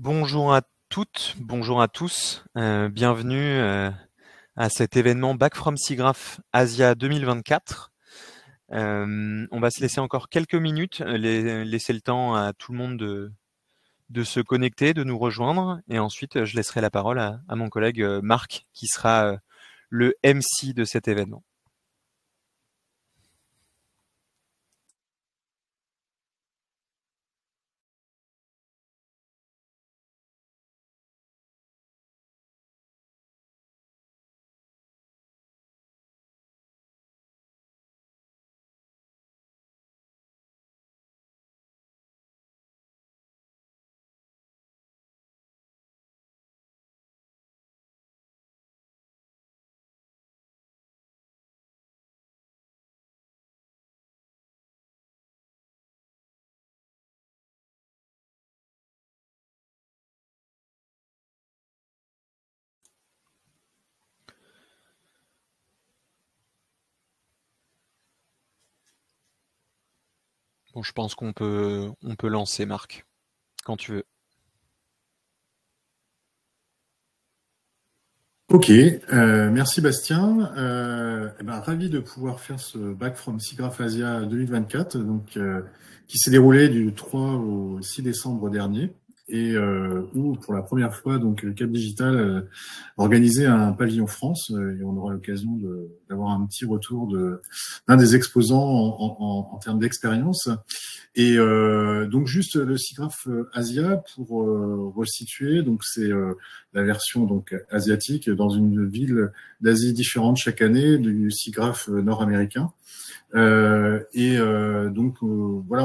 Bonjour à toutes, bonjour à tous, bienvenue à cet événement Back from SIGGRAPH Asia 2024. On va se laisser encore quelques minutes, laisser le temps à tout le monde de se connecter, de nous rejoindre, et ensuite je laisserai la parole à mon collègue Marc, qui sera le MC de cet événement. Bon, je pense qu'on peut lancer, Marc, quand tu veux. Ok, merci Bastien. Ravi de pouvoir faire ce Back from SIGGRAPH Asia 2024, donc qui s'est déroulé du 3 au 6 décembre dernier, et où pour la première fois donc Cap Digital organisait un pavillon France, et on aura l'occasion d'avoir un petit retour d'un des exposants en termes d'expérience. Et donc juste le SIGGRAPH Asia pour resituer, donc c'est la version donc asiatique dans une ville d'Asie différente chaque année du SIGGRAPH nord-américain. Voilà,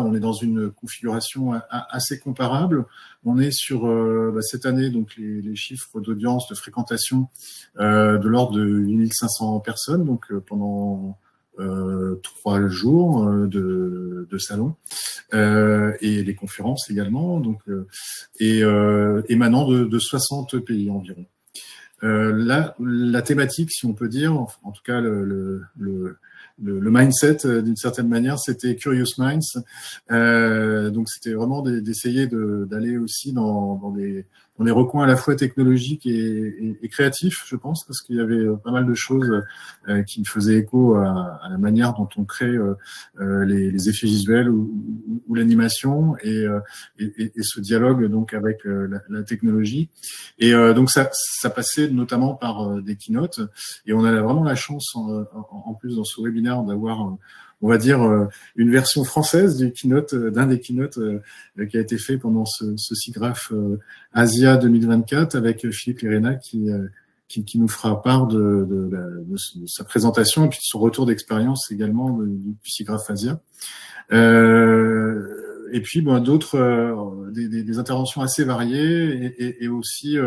on est dans une configuration assez comparable. On est sur cette année donc les chiffres d'audience, de fréquentation de l'ordre de 8500 personnes, donc pendant 3 jours de salon, et les conférences également, donc émanant de 60 pays environ. La thématique, si on peut dire, en tout cas le mindset d'une certaine manière, c'était Curious Minds. Donc c'était vraiment d'essayer d'aller aussi dans des recoins à la fois technologiques et créatifs, je pense, parce qu'il y avait pas mal de choses qui faisaient écho à la manière dont on crée les effets visuels ou l'animation, et ce dialogue donc avec la technologie. Et donc ça passait notamment par des keynotes, et on a vraiment la chance en plus dans ce webinaire d'avoir on va dire une version française du keynote, d'un des keynotes qui a été fait pendant ce SIGGRAPH Asia 2024 avec Philippe Lérena qui nous fera part de sa présentation et puis de son retour d'expérience également du SIGGRAPH Asia. Et puis d'autres des interventions assez variées, et aussi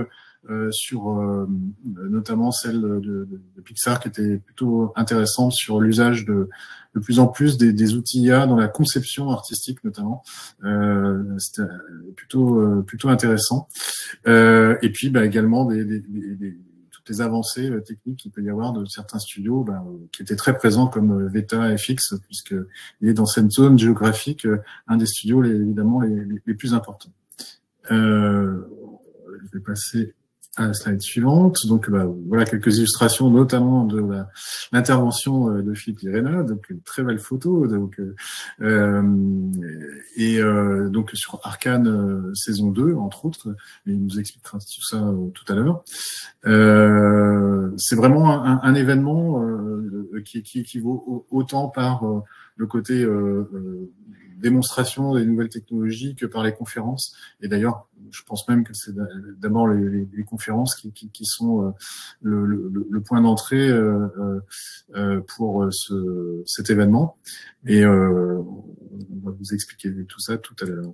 sur notamment celle de Pixar, qui était plutôt intéressante sur l'usage de plus en plus des outils IA dans la conception artistique notamment. C'était plutôt intéressant. Et puis également toutes les avancées techniques qu'il peut y avoir de certains studios qui étaient très présents, comme Weta FX, puisqu'il est dans cette zone géographique un des studios évidemment les plus importants. Je vais passer à la slide suivante. Donc voilà quelques illustrations, notamment de l'intervention de Philippe Lérena, donc une très belle photo. Donc donc sur Arcane saison 2 entre autres, mais il nous expliquera tout ça tout à l'heure. C'est vraiment un événement qui vaut autant par le côté démonstration des nouvelles technologies que par les conférences. Et d'ailleurs, je pense même que c'est d'abord les conférences qui sont le point d'entrée pour cet événement. Et on va vous expliquer tout ça tout à l'heure.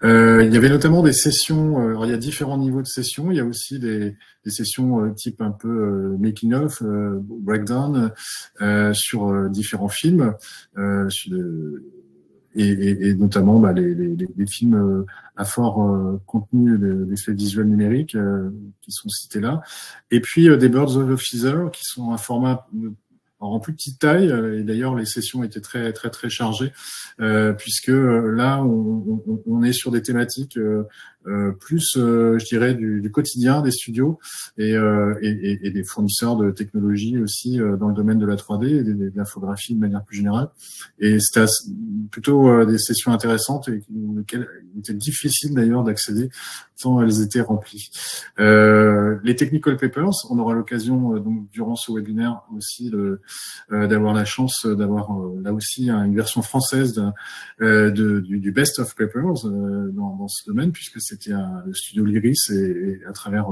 Il y avait notamment des sessions, alors il y a différents niveaux de sessions, il y a aussi des sessions type un peu making of, breakdown, sur différents films, et notamment les films à fort contenu d'effets visuels numériques qui sont cités là, et puis des Birds of a Feather qui sont un format en plus petite taille, et d'ailleurs les sessions étaient très très très chargées, puisque là on est sur des thématiques plus, je dirais, du quotidien des studios et des fournisseurs de technologies aussi dans le domaine de la 3D et de l'infographie de manière plus générale. Et c'était plutôt des sessions intéressantes et auxquelles il était difficile d'ailleurs d'accéder tant elles étaient remplies. Les technical papers, on aura l'occasion donc durant ce webinaire aussi d'avoir la chance d'avoir là aussi une version française du Best of Papers dans ce domaine, puisque c'était le studio Lyris et à travers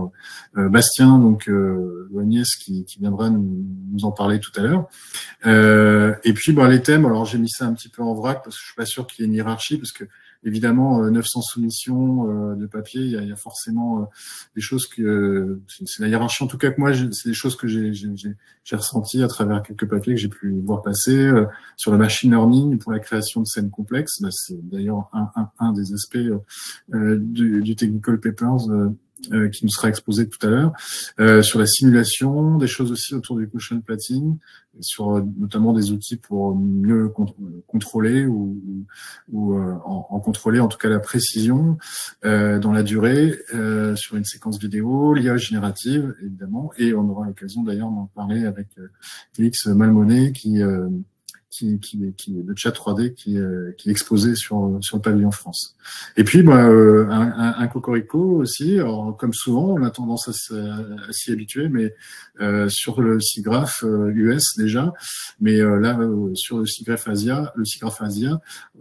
Bastien, donc Loignès, qui viendra nous en parler tout à l'heure. Et puis les thèmes, alors j'ai mis ça un petit peu en vrac parce que je suis pas sûr qu'il y ait une hiérarchie, parce que évidemment 900 soumissions de papier, il y a forcément des choses que c'est la hiérarchie en tout cas que moi c'est des choses que j'ai ressenties à travers quelques papiers que j'ai pu voir passer sur le machine learning pour la création de scènes complexes. C'est d'ailleurs un des aspects du Technical Papers qui nous sera exposé tout à l'heure, sur la simulation, des choses aussi autour du cushion plating, sur notamment des outils pour mieux contrôler ou en contrôler en tout cas la précision dans la durée, sur une séquence vidéo, l'IA générative évidemment, et on aura l'occasion d'ailleurs d'en parler avec Félix Malmonnet qui le chat 3D qui est exposé sur le pavillon France. Et puis un cocorico aussi. Alors, comme souvent, on a tendance à s'y habituer, mais sur le SIGGRAPH US déjà, mais là sur le SIGGRAPH Asia,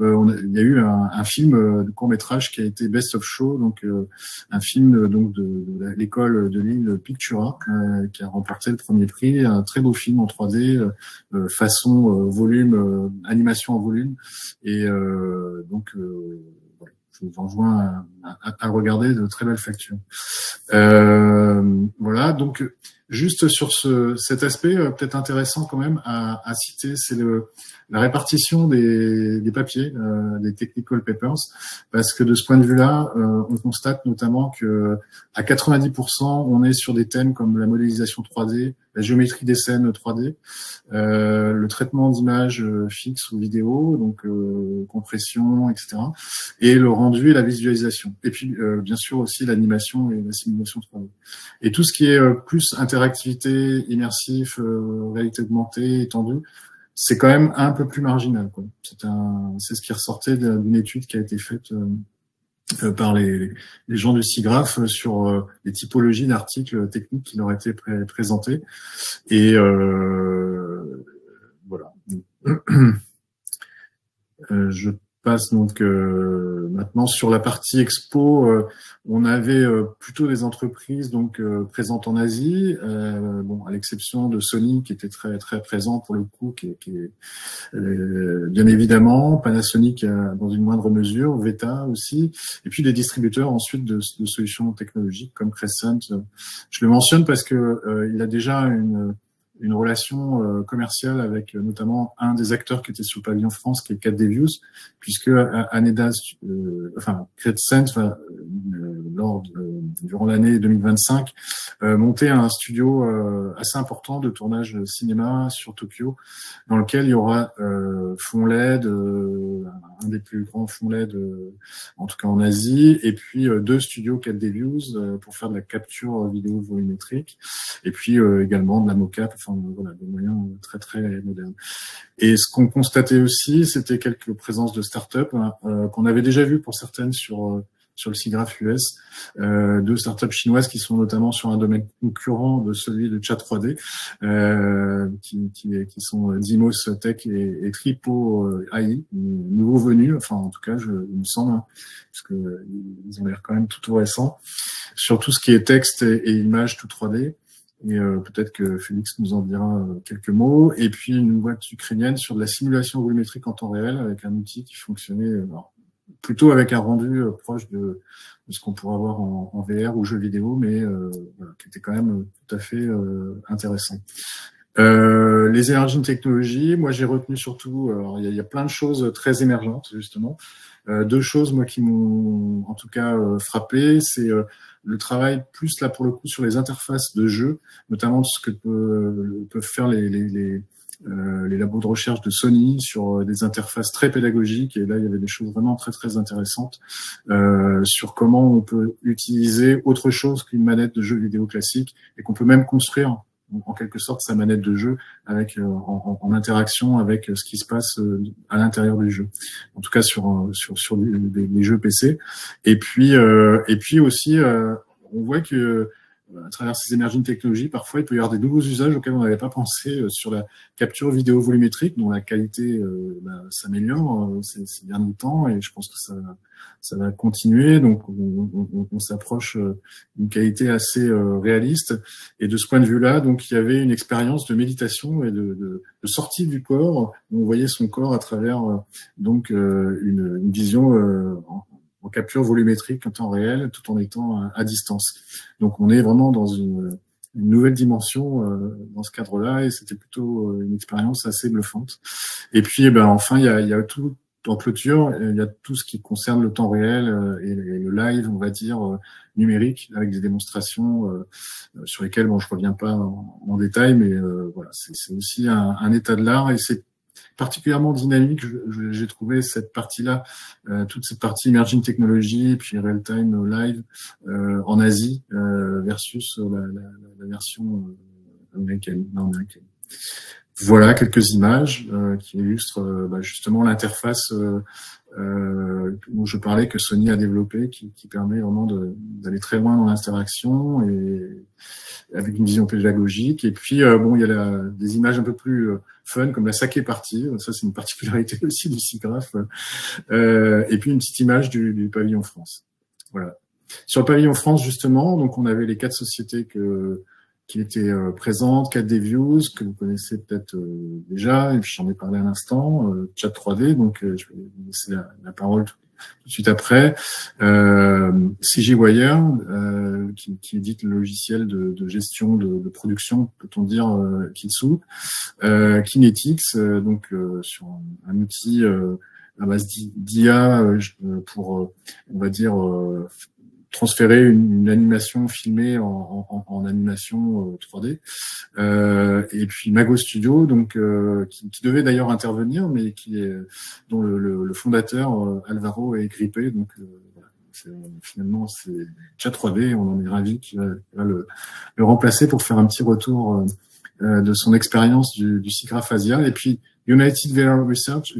il y a eu un film de court-métrage qui a été Best of Show, donc un film donc de l'école de Lille Pictura qui a remporté le premier prix, un très beau film en 3D façon volume, animation en volume, et donc voilà, je vous enjoins à regarder, de très belles factures. Voilà, donc juste sur cet aspect peut-être intéressant quand même à citer, c'est la répartition des papiers, des technical papers, parce que de ce point de vue-là, on constate notamment que à 90%, on est sur des thèmes comme la modélisation 3D, la géométrie des scènes 3D, le traitement d'images fixes ou vidéo, donc compression, etc., et le rendu et la visualisation. Et puis, bien sûr, aussi l'animation et la simulation 3D. Et tout ce qui est plus interactivité, immersif, réalité augmentée, étendue, c'est quand même un peu plus marginal, quoi. C'est ce qui ressortait d'une étude qui a été faite par les gens du SIGGRAPH sur les typologies d'articles techniques qui leur étaient présentés. Et voilà. Je passe donc maintenant sur la partie expo. On avait plutôt des entreprises donc présentes en Asie, à l'exception de Sony qui était très très présent pour le coup, qui est bien évidemment, Panasonic dans une moindre mesure, Veta aussi, et puis des distributeurs ensuite de solutions technologiques comme Crescent. Je le mentionne parce que il a déjà une relation commerciale avec notamment un des acteurs qui était sur le pavillon France, qui est 4D Views, puisque Aneda, Crescent va durant l'année 2025 monter un studio assez important de tournage cinéma sur Tokyo, dans lequel il y aura fond LED, un des plus grands fonds LED en tout cas en Asie, et puis 2 studios 4D Views pour faire de la capture vidéo volumétrique, et puis également de la mocap, enfin voilà, des moyens très très modernes. Et ce qu'on constatait aussi, c'était quelques présences de start-up qu'on avait déjà vues pour certaines sur le SIGGRAPH US, 2 startups chinoises qui sont notamment sur un domaine concurrent de celui de chat 3D, qui sont Dimos Tech et Tripo AI, nouveaux venus, enfin en tout cas il me semble, parce que ils ont l'air quand même tout récents, sur tout ce qui est texte et images tout 3D. Et peut-être que Félix nous en dira quelques mots. Et puis une boîte ukrainienne sur de la simulation volumétrique en temps réel avec un outil qui fonctionnait plutôt avec un rendu proche de ce qu'on pourrait avoir en VR ou jeux vidéo, mais voilà, qui était quand même tout à fait intéressant. Les énergies de technologie, moi j'ai retenu surtout, alors il y a plein de choses très émergentes justement. 2 choses moi qui m'ont en tout cas frappé, c'est le travail plus là pour le coup sur les interfaces de jeu, notamment ce que peuvent faire les les labos de recherche de Sony sur des interfaces très pédagogiques. Et là, il y avait des choses vraiment très, très intéressantes sur comment on peut utiliser autre chose qu'une manette de jeu vidéo classique et qu'on peut même construire en quelque sorte sa manette de jeu avec en interaction avec ce qui se passe à l'intérieur du jeu. En tout cas sur les jeux PC. Et puis aussi on voit que à travers ces émergentes technologies, parfois il peut y avoir des nouveaux usages auxquels on n'avait pas pensé sur la capture vidéo volumétrique, dont la qualité s'améliore ces derniers temps, et je pense que ça va continuer. Donc on s'approche d'une qualité assez réaliste. Et de ce point de vue-là, donc il y avait une expérience de méditation et de sortie du corps, où on voyait son corps à travers donc une vision en capture volumétrique en temps réel, tout en étant à distance. Donc on est vraiment dans une nouvelle dimension dans ce cadre-là, et c'était plutôt une expérience assez bluffante. Et puis enfin il y a tout en clôture, il y a tout ce qui concerne le temps réel et le live, on va dire numérique, avec des démonstrations sur lesquelles je reviens pas en détail, mais voilà, c'est aussi un état de l'art, et c'est particulièrement dynamique. J'ai trouvé cette partie-là, toute cette partie emerging technology, puis real-time live en Asie versus la version américaine. Voilà quelques images qui illustrent justement l'interface dont je parlais, que Sony a développée, qui permet vraiment d'aller très loin dans l'interaction et avec une vision pédagogique. Et puis il y a des images un peu plus fun, comme la saké party. Ça, c'est une particularité aussi du SIGGRAPH. Et puis une petite image du pavillon France. Voilà. Sur le pavillon France, justement, donc on avait les 4 sociétés qui étaient présentes, 4D Views, que vous connaissez peut-être déjà, et puis j'en ai parlé à l'instant, Chat 3D, donc je vais vous laisser la parole tout de suite après. CGWire, qui édite le logiciel de gestion de production, peut-on dire, Kitsu. Kinetics, donc sur un outil à base d'IA pour, on va dire, transférer une animation filmée en animation 3D. Et puis Mago Studio, donc qui devait d'ailleurs intervenir, mais dont le fondateur Alvaro est grippé, donc finalement c'est Chat 3D, on en est ravi qu'il va le remplacer pour faire un petit retour de son expérience du SIGGRAPH Asia. Et puis United Visual Research,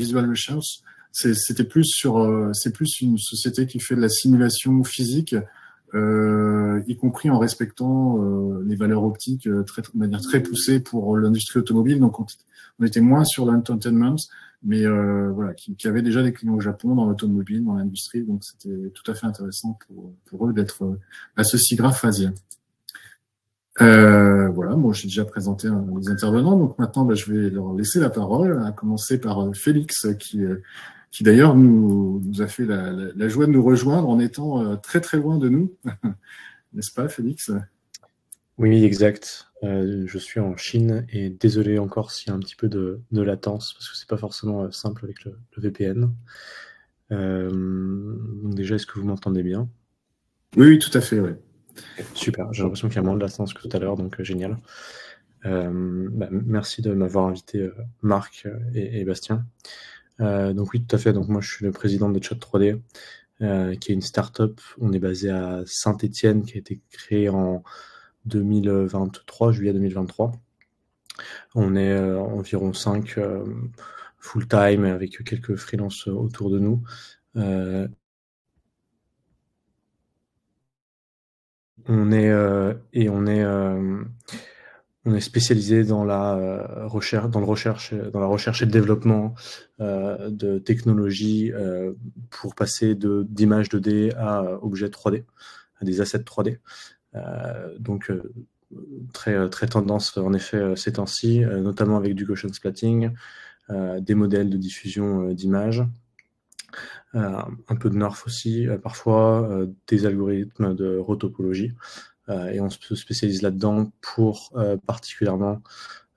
c'est plus une société qui fait de la simulation physique, y compris en respectant les valeurs optiques de manière très poussée pour l'industrie automobile. Donc on était moins sur l'entertainment, mais voilà, qui avait déjà des clients au Japon, dans l'automobile, dans l'industrie. Donc c'était tout à fait intéressant pour eux d'être à ce SIGGRAPH Asia. Voilà, moi j'ai déjà présenté les intervenants, donc maintenant je vais leur laisser la parole, à commencer par Félix, qui d'ailleurs nous a fait la joie de nous rejoindre en étant très très loin de nous. N'est-ce pas, Félix? Oui, exact. Je suis en Chine, et désolé encore s'il y a un petit peu de latence, parce que c'est pas forcément simple avec le VPN. Donc déjà, est-ce que vous m'entendez bien? Oui, tout à fait, oui. Super, j'ai l'impression qu'il y a moins de latence que tout à l'heure, donc génial. Merci de m'avoir invité, Marc et Bastien. Donc oui, tout à fait. Donc moi, je suis le président de Chat 3D, qui est une start-up. On est basé à Saint-Étienne, qui a été créée en 2023, juillet 2023. On est environ 5 full-time, avec quelques freelances autour de nous. On est spécialisé dans la recherche et le développement de technologies pour passer d'images 2D à objets 3D, à des assets 3D. Donc très très tendance en effet ces temps-ci, notamment avec du Gaussian splatting, des modèles de diffusion d'images, un peu de NeRF aussi, parfois des algorithmes de rotopologie. Et on se spécialise là-dedans pour particulièrement,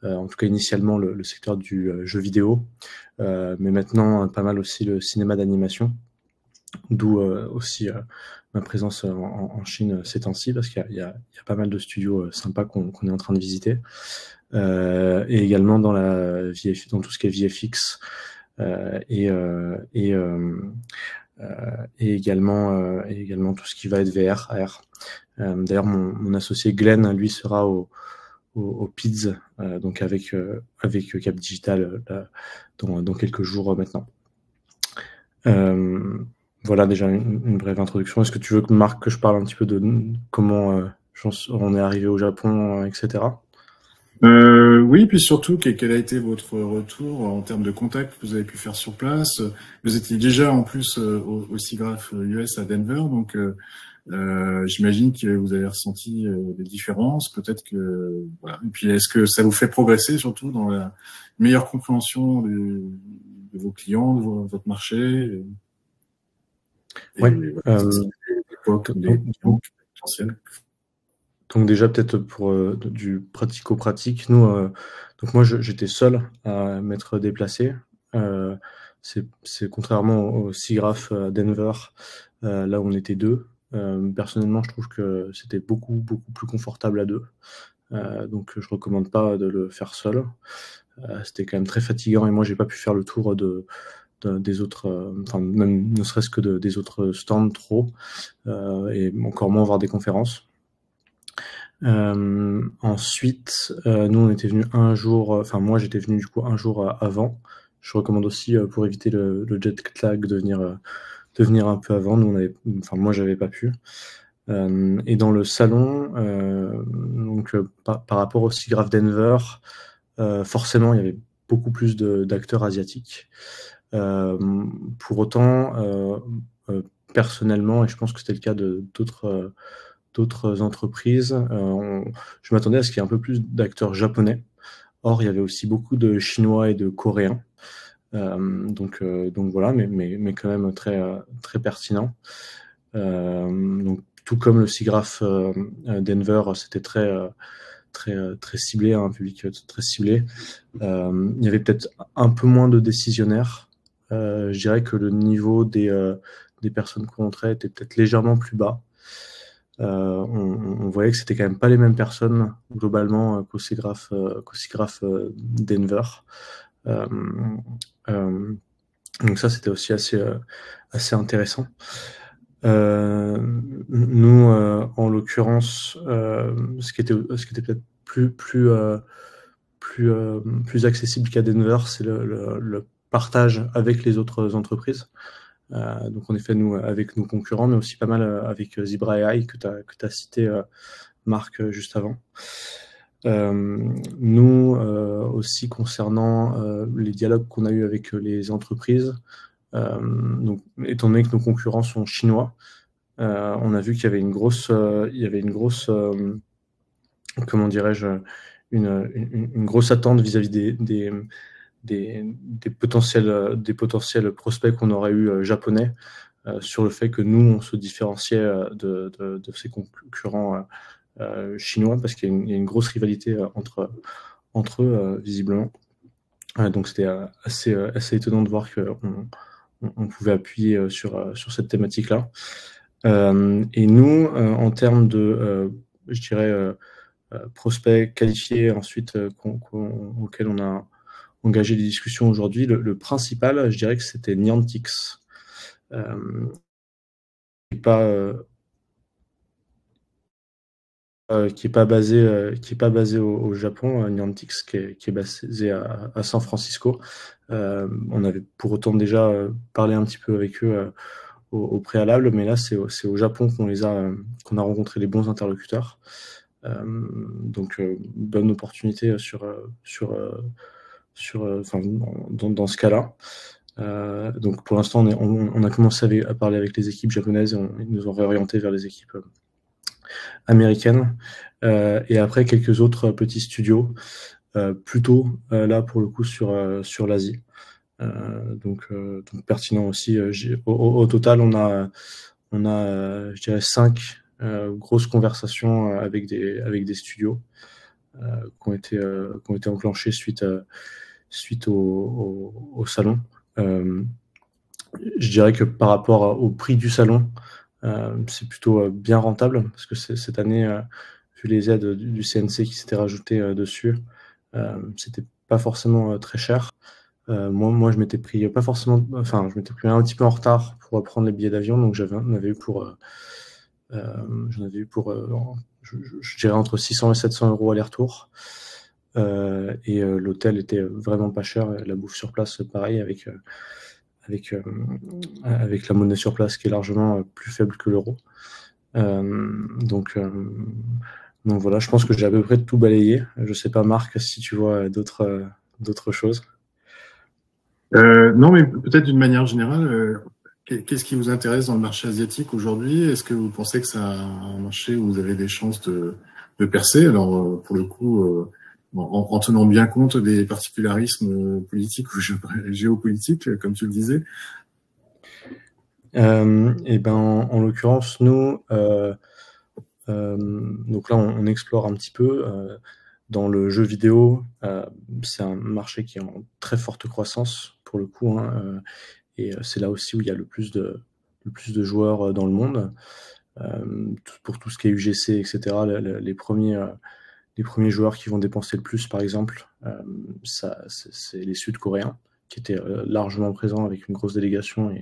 en tout cas initialement, le secteur du jeu vidéo, mais maintenant pas mal aussi le cinéma d'animation. D'où aussi ma présence en Chine ces temps-ci, parce qu'il y a pas mal de studios sympas qu'on est en train de visiter. Et également dans dans tout ce qui est VFX et également tout ce qui va être VR, AR. D'ailleurs, mon associé Glenn, lui, sera au PIDS, donc avec Cap Digital dans quelques jours maintenant. Voilà déjà une brève introduction. Est-ce que tu veux, Marc, que je parle un petit peu de comment on est arrivé au Japon, etc. Oui, puis surtout, quel a été votre retour en termes de contacts que vous avez pu faire sur place? Vous étiez déjà en plus au SIGGRAPH US à Denver, donc j'imagine que vous avez ressenti des différences, peut-être que voilà. Et puis, est-ce que ça vous fait progresser surtout dans la meilleure compréhension de vos clients, de votre marché? Et Ouais. voilà, l'époque des clients potentiels. Donc déjà peut-être pour du pratico-pratique, nous, donc moi j'étais seul à m'être déplacé. C'est contrairement au SIGGRAPH à Denver, là où on était deux. Personnellement, je trouve que c'était beaucoup plus confortable à deux. Donc je recommande pas de le faire seul. C'était quand même très fatigant et moi j'ai pas pu faire le tour des autres, enfin même ne serait-ce que des autres stands trop, et encore moins voir des conférences. Ensuite, nous on était venus un jour, enfin moi j'étais venu du coup un jour avant. Je recommande aussi pour éviter le jet lag de venir un peu avant. Moi j'avais pas pu. Et dans le salon, donc par rapport au SIGGRAPH Denver, forcément il y avait beaucoup plus d'acteurs asiatiques. Pour autant, personnellement, et je pense que c'était le cas de d'autres entreprises, je m'attendais à ce qu'il y ait un peu plus d'acteurs japonais. Or, il y avait aussi beaucoup de Chinois et de Coréens. Donc voilà, mais quand même très pertinent. Donc, tout comme le SIGGRAPH Denver, c'était très ciblé, un public très ciblé. Il y avait peut-être un peu moins de décisionnaires. Je dirais que le niveau des personnes qu'on rencontrait était peut-être légèrement plus bas. On voyait que c'était quand même pas les mêmes personnes globalement qu'au SIGGRAPH Denver. Donc ça, c'était aussi assez intéressant. Nous, en l'occurrence, ce qui était peut-être plus accessible qu'à Denver, c'est le partage avec les autres entreprises. Donc en effet, nous, avec nos concurrents, mais aussi pas mal avec Zebra AI que tu as cité, Marc, juste avant. Nous, aussi concernant les dialogues qu'on a eu avec les entreprises, donc, étant donné que nos concurrents sont chinois, on a vu qu'il y avait une grosse, comment dirais-je, une grosse attente vis-à-vis des potentiels prospects qu'on aurait eu japonais, sur le fait que nous, on se différenciait de ces concurrents chinois, parce qu'il y a une grosse rivalité entre eux, visiblement. Donc c'était assez étonnant de voir qu'on pouvait appuyer sur cette thématique-là. Et nous, en termes de, je dirais, prospects qualifiés ensuite auxquels on a engagé des discussions aujourd'hui, le principal, je dirais que c'était Niantix, qui est pas basé au Japon, Niantix, qui est basé à San Francisco. On avait pour autant déjà parlé un petit peu avec eux au préalable, mais là c'est au Japon qu'on a rencontré les bons interlocuteurs. Donc bonne opportunité dans ce cas-là. Donc pour l'instant on a commencé à parler avec les équipes japonaises, et ils nous ont réorienté vers les équipes américaines, et après quelques autres petits studios, plutôt là pour le coup sur l'Asie. Donc pertinent aussi. Au total, on a je dirais 5 grosses conversations avec des studios qui ont été enclenchées suite au salon. Je dirais que par rapport au prix du salon, c'est plutôt bien rentable parce que cette année, vu les aides du CNC qui s'étaient rajoutées dessus, c'était pas forcément très cher. Moi, je m'étais pris pas forcément, enfin, je m'étais pris un petit peu en retard pour prendre les billets d'avion, donc j'en avais eu pour, je dirais entre 600 et 700 euros aller-retour. Et l'hôtel était vraiment pas cher, la bouffe sur place, pareil, avec la monnaie sur place qui est largement plus faible que l'euro. Donc voilà, je pense que j'ai à peu près tout balayé. Je sais pas, Marc, si tu vois d'autres choses. Non, mais peut-être d'une manière générale, qu'est-ce qui vous intéresse dans le marché asiatique aujourd'hui? Est-ce que vous pensez que c'est un marché où vous avez des chances de percer? Alors, pour le coup, en tenant bien compte des particularismes politiques ou géopolitiques, comme tu le disais. Et ben, en l'occurrence, nous, donc là, on explore un petit peu. Dans le jeu vidéo, c'est un marché qui est en très forte croissance pour le coup, hein, et c'est là aussi où il y a le plus de joueurs dans le monde. Pour tout ce qui est UGC, etc., les premiers joueurs qui vont dépenser le plus, par exemple, c'est les Sud-Coréens, qui étaient largement présents avec une grosse délégation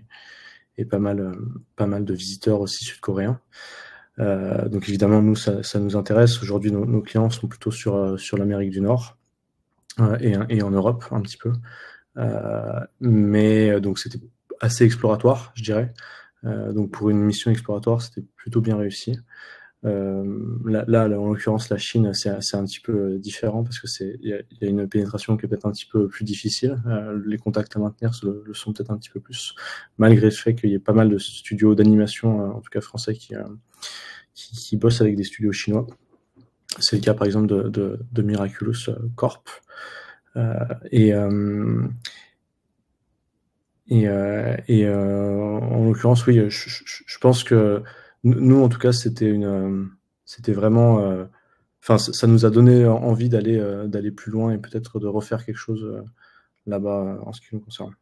et pas mal de visiteurs aussi sud-coréens. Donc évidemment, nous, ça nous intéresse. Aujourd'hui, nos clients sont plutôt sur l'Amérique du Nord et en Europe un petit peu. Mais donc c'était assez exploratoire, je dirais. Donc pour une mission exploratoire, c'était plutôt bien réussi. Là, en l'occurrence, la Chine, c'est un petit peu différent parce que il y a une pénétration qui est peut-être un petit peu plus difficile. Les contacts à maintenir le sont peut-être un petit peu plus, malgré le fait qu'il y ait pas mal de studios d'animation, en tout cas français, qui bossent avec des studios chinois. C'est le cas par exemple de Miraculous Corp. En l'occurrence, oui, je pense que nous, en tout cas, c'était vraiment, enfin, ça nous a donné envie d'aller plus loin et peut-être de refaire quelque chose là-bas en ce qui nous concerne.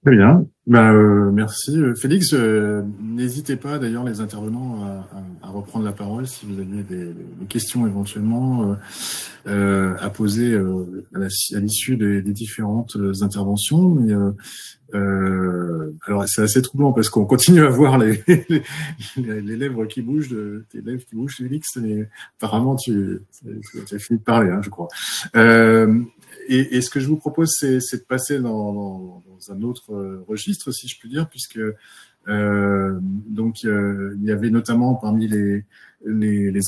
Très bien. Merci. Félix, n'hésitez pas d'ailleurs les intervenants à reprendre la parole si vous aviez des questions éventuellement à poser à l'issue des différentes interventions. Mais alors c'est assez troublant parce qu'on continue à voir les lèvres qui bougent, tes lèvres qui bougent, Félix. Et apparemment tu as fini de parler, hein, je crois. Et ce que je vous propose, c'est de passer dans un autre registre, si je puis dire, puisque donc il y avait notamment parmi les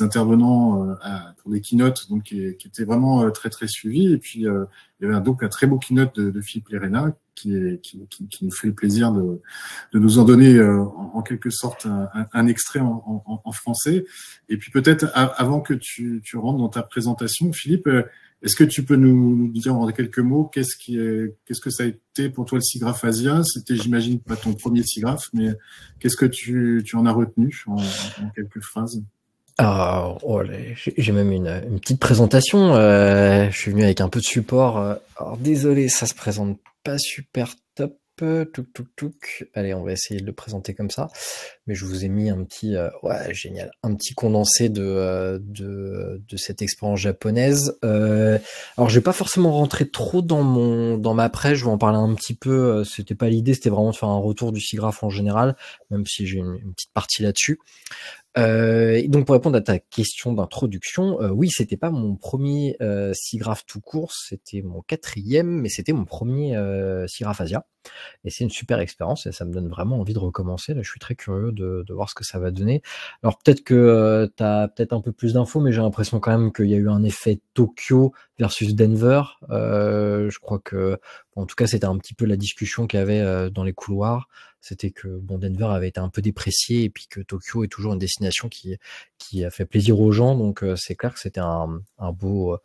intervenants pour les keynotes, donc qui étaient vraiment très très suivis. Et puis il y avait donc un très beau keynote de Philippe Lerena qui nous fait le plaisir de nous en donner en quelque sorte un extrait en français. Et puis peut-être avant que tu rentres dans ta présentation, Philippe, est-ce que tu peux nous dire en quelques mots qu'est-ce que ça a été pour toi le SIGGRAPH Asia? C'était, j'imagine, pas ton premier SIGGRAPH, mais qu'est-ce que tu en as retenu en quelques phrases? J'ai même une petite présentation. Je suis venu avec un peu de support. Alors désolé, ça se présente pas super top. Allez, on va essayer de le présenter comme ça. Mais je vous ai mis un petit, génial, un petit condensé de cette expérience japonaise. Alors, je vais pas forcément rentrer trop dans ma presse. Je vais en parler un petit peu. C'était pas l'idée, c'était vraiment de faire un retour du SIGGRAPH en général, même si j'ai une petite partie là-dessus. Et donc pour répondre à ta question d'introduction, oui, c'était pas mon premier SIGGRAPH tout court, c'était mon 4e, mais c'était mon premier SIGGRAPH Asia. Et c'est une super expérience et ça me donne vraiment envie de recommencer. Là, je suis très curieux de voir ce que ça va donner. Alors peut-être que tu as peut-être un peu plus d'infos, mais j'ai l'impression quand même qu'il y a eu un effet Tokyo versus Denver. Je crois que, bon, en tout cas, c'était un petit peu la discussion qu'il y avait dans les couloirs. C'était que bon, Denver avait été un peu déprécié et puis que Tokyo est toujours une destination qui a fait plaisir aux gens. Donc c'est clair que c'était un beau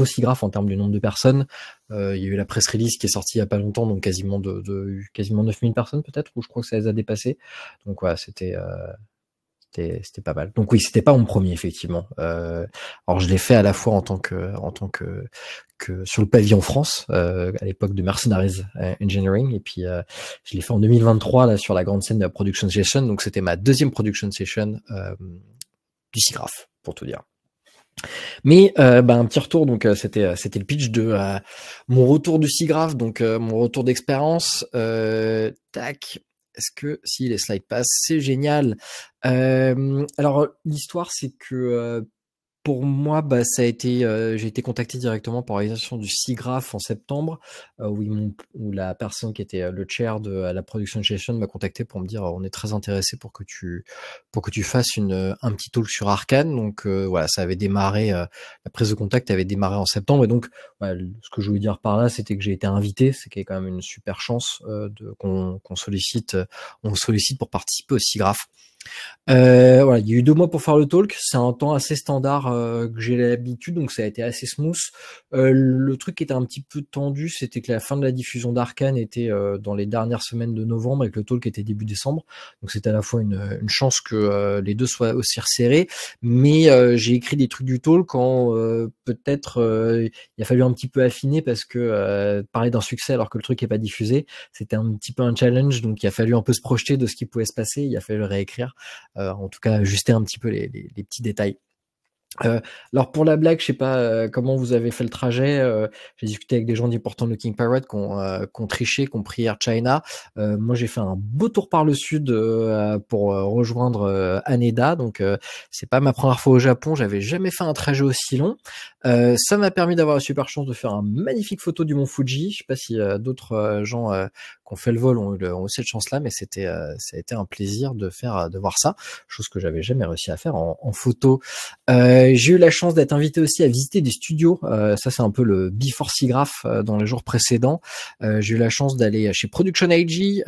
SIGGRAPH en termes du nombre de personnes. Il y a eu la press release qui est sortie il y a pas longtemps, donc quasiment 9000 personnes peut-être, ou je crois que ça les a dépassés. Donc voilà, c'était c'était pas mal. Donc oui, c'était pas mon premier effectivement. Alors je l'ai fait à la fois en tant que sur le pavillon France à l'époque de Mercenaries Engineering, et puis je l'ai fait en 2023 là sur la grande scène de la production session. Donc c'était ma deuxième production session du SIGGRAPH, pour tout dire. Mais un petit retour, donc c'était le pitch de mon retour du SIGGRAPH, donc mon retour d'expérience. Tac. Est-ce que si les slides passent, c'est génial. Alors l'histoire, c'est que pour moi, ça a été, j'ai été contacté directement par l'organisation du SIGGRAPH en septembre, où la personne qui était le chair de la production session m'a contacté pour me dire on est très intéressé pour que tu fasses un petit talk sur Arcane. Donc voilà, ça avait démarré, la prise de contact avait démarré en septembre, et donc voilà, ce que je voulais dire par là, c'était que j'ai été invité, c'est qu'il y a quand même une super chance qu'on sollicite pour participer au SIGGRAPH. Voilà, il y a eu 2 mois pour faire le talk. C'est un temps assez standard que j'ai l'habitude, donc ça a été assez smooth. Le truc qui était un petit peu tendu, c'était que la fin de la diffusion d'Arcane était dans les dernières semaines de novembre et que le talk était début décembre. Donc c'était à la fois une chance que les deux soient aussi resserrés, mais j'ai écrit des trucs du talk quand peut-être il a fallu un petit peu affiner, parce que parler d'un succès alors que le truc n'est pas diffusé, c'était un petit peu un challenge. Donc il a fallu un peu se projeter de ce qui pouvait se passer, il a fallu le réécrire. En tout cas, ajuster un petit peu les petits détails. Alors pour la blague, je sais pas comment vous avez fait le trajet. J'ai discuté avec des gens d'Important Looking Pirate qui ont triché, qui ont pris Air China. Moi, j'ai fait un beau tour par le sud pour rejoindre Haneda. Donc c'est pas ma première fois au Japon. J'avais jamais fait un trajet aussi long. Ça m'a permis d'avoir la super chance de faire une magnifique photo du mont Fuji. Je sais pas si d'autres gens qui ont fait le vol ont eu cette chance-là, mais ça a été un plaisir de voir ça, chose que j'avais jamais réussi à faire en photo. J'ai eu la chance d'être invité aussi à visiter des studios. Ça, c'est un peu le before SIGGRAPH dans les jours précédents. J'ai eu la chance d'aller chez Production AG,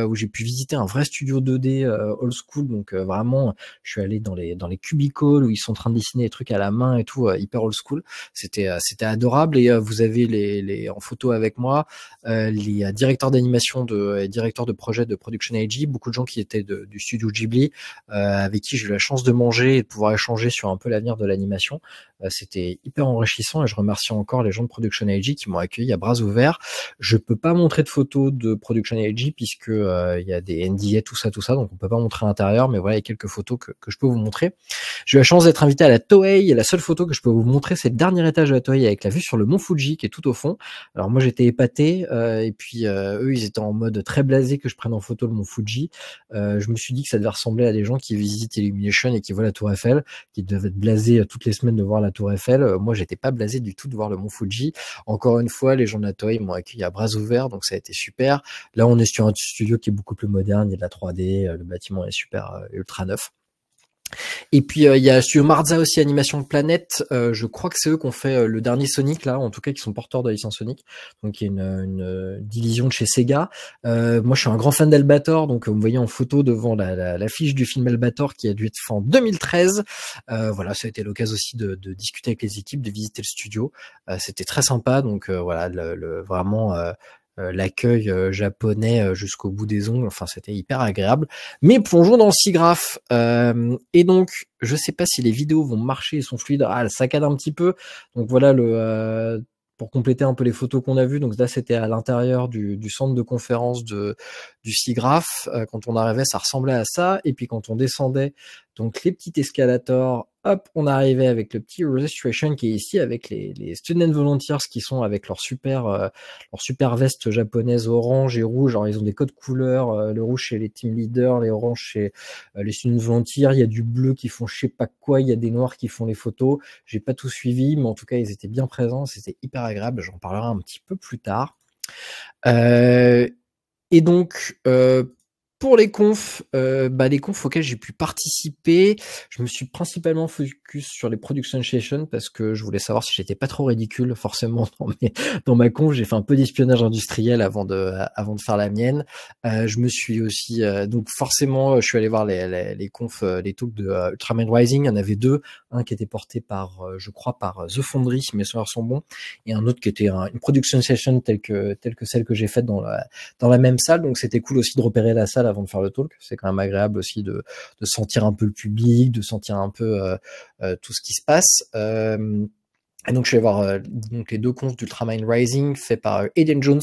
où j'ai pu visiter un vrai studio 2D old school. Donc vraiment, je suis allé dans les cubicles où ils sont en train de dessiner des trucs à la main et tout, hyper old school. C'était adorable. Et vous avez en photo avec moi les directeurs d'animation, directeurs de projet de Production AG, beaucoup de gens qui étaient du studio Ghibli, avec qui j'ai eu la chance de manger et de pouvoir échanger sur un peu l'avenir de l'animation. C'était hyper enrichissant, et je remercie encore les gens de Production AG qui m'ont accueilli à bras ouverts. Je peux pas montrer de photos de Production AG puisque il y a des NDA, tout ça, donc on peut pas montrer à l'intérieur, mais voilà, il y a quelques photos que je peux vous montrer. J'ai eu la chance d'être invité à la Toei, et la seule photo que je peux vous montrer, c'est le dernier étage de la Toei avec la vue sur le mont Fuji qui est tout au fond. Alors moi, j'étais épaté, et puis eux, ils étaient en mode très blasé que je prenne en photo le mont Fuji. Je me suis dit que ça devait ressembler à des gens qui visitent Illumination et qui voient la Tour Eiffel, qui devaient être blasés toutes les semaines de voir la Tour Eiffel. Moi, j'étais pas blasé du tout de voir le mont Fuji. Encore une fois, les gens de la Toei m'ont accueilli à bras ouverts, donc ça a été super. Là, on est sur un studio qui est beaucoup plus moderne, il y a de la 3D, le bâtiment est super ultra neuf. Et puis il y a sur Marza aussi, Animation Planète. Je crois que c'est eux qui ont fait le dernier Sonic là, en tout cas qui sont porteurs de la licence Sonic. Donc il y a une division de chez Sega. Moi je suis un grand fan d'Albator, donc vous me voyez en photo devant l'affiche du film Albator qui a dû être fait en 2013. Voilà, ça a été l'occasion aussi de discuter avec les équipes, de visiter le studio. C'était très sympa, donc voilà, vraiment l'accueil japonais jusqu'au bout des ongles, enfin c'était hyper agréable. Mais plongeons dans le SIGGRAPH, et donc je sais pas si les vidéos vont marcher, ils sont fluides, ça saccade un petit peu, donc voilà pour compléter un peu les photos qu'on a vues. Donc là c'était à l'intérieur du centre de conférence du SIGGRAPH. Quand on arrivait, ça ressemblait à ça, et puis quand on descendait, donc les petits escalators, hop, on arrivait avec le petit registration qui est ici, avec les student volunteers qui sont avec leur super veste japonaise orange et rouge. Alors ils ont des codes couleurs, le rouge chez les team leaders, les oranges chez les student volunteers, il y a du bleu qui font je sais pas quoi, il y a des noirs qui font les photos. J'ai pas tout suivi, mais en tout cas ils étaient bien présents, c'était hyper agréable, j'en parlerai un petit peu plus tard. Et donc pour les confs, les confs auxquels j'ai pu participer, je me suis principalement focus sur les production sessions parce que je voulais savoir si j'étais pas trop ridicule. Forcément, dans ma conf, j'ai fait un peu d'espionnage industriel avant de faire la mienne. Je me suis aussi, donc forcément, je suis allé voir les confs, les talks de Ultraman Rising. Il y en avait 2, un qui était porté par, je crois, par The Foundry, si mes souvenirs sont bons, et un autre qui était une production session telle que celle que j'ai faite dans la même salle. Donc c'était cool aussi de repérer la salle avant de faire le talk. C'est quand même agréable aussi de sentir un peu le public, de sentir un peu tout ce qui se passe. Et donc je vais voir donc les 2 confs d'Ultramarine Rising fait par Aiden Jones,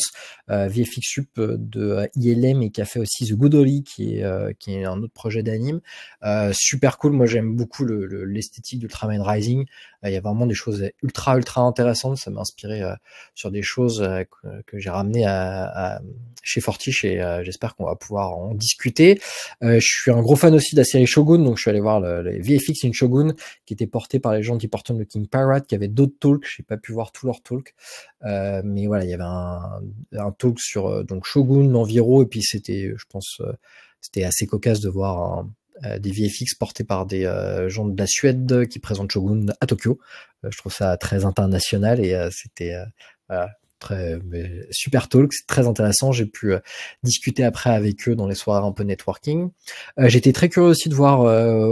VFX Sup de ILM et qui a fait aussi The Good Oli qui est un autre projet d'anime. Super cool, moi j'aime beaucoup l'esthétique d'Ultramarine Rising. Il y a vraiment des choses ultra intéressantes, ça m'a inspiré sur des choses que j'ai ramenées chez Fortiche et j'espère qu'on va pouvoir en discuter. Je suis un gros fan aussi de la série Shogun, donc je suis allé voir les VFX in Shogun qui était porté par les gens d'Important Looking Pirate, qui avaient d'autres talks, j'ai pas pu voir tous leurs talks, mais voilà, il y avait un talk sur donc Shogun, l'Enviro, et puis c'était, je pense, c'était assez cocasse de voir des VFX portés par des gens de la Suède qui présentent Shogun à Tokyo. Je trouve ça très international et c'était voilà, super talk, c'est très intéressant. J'ai pu discuter après avec eux dans les soirées un peu networking. J'étais très curieux aussi de voir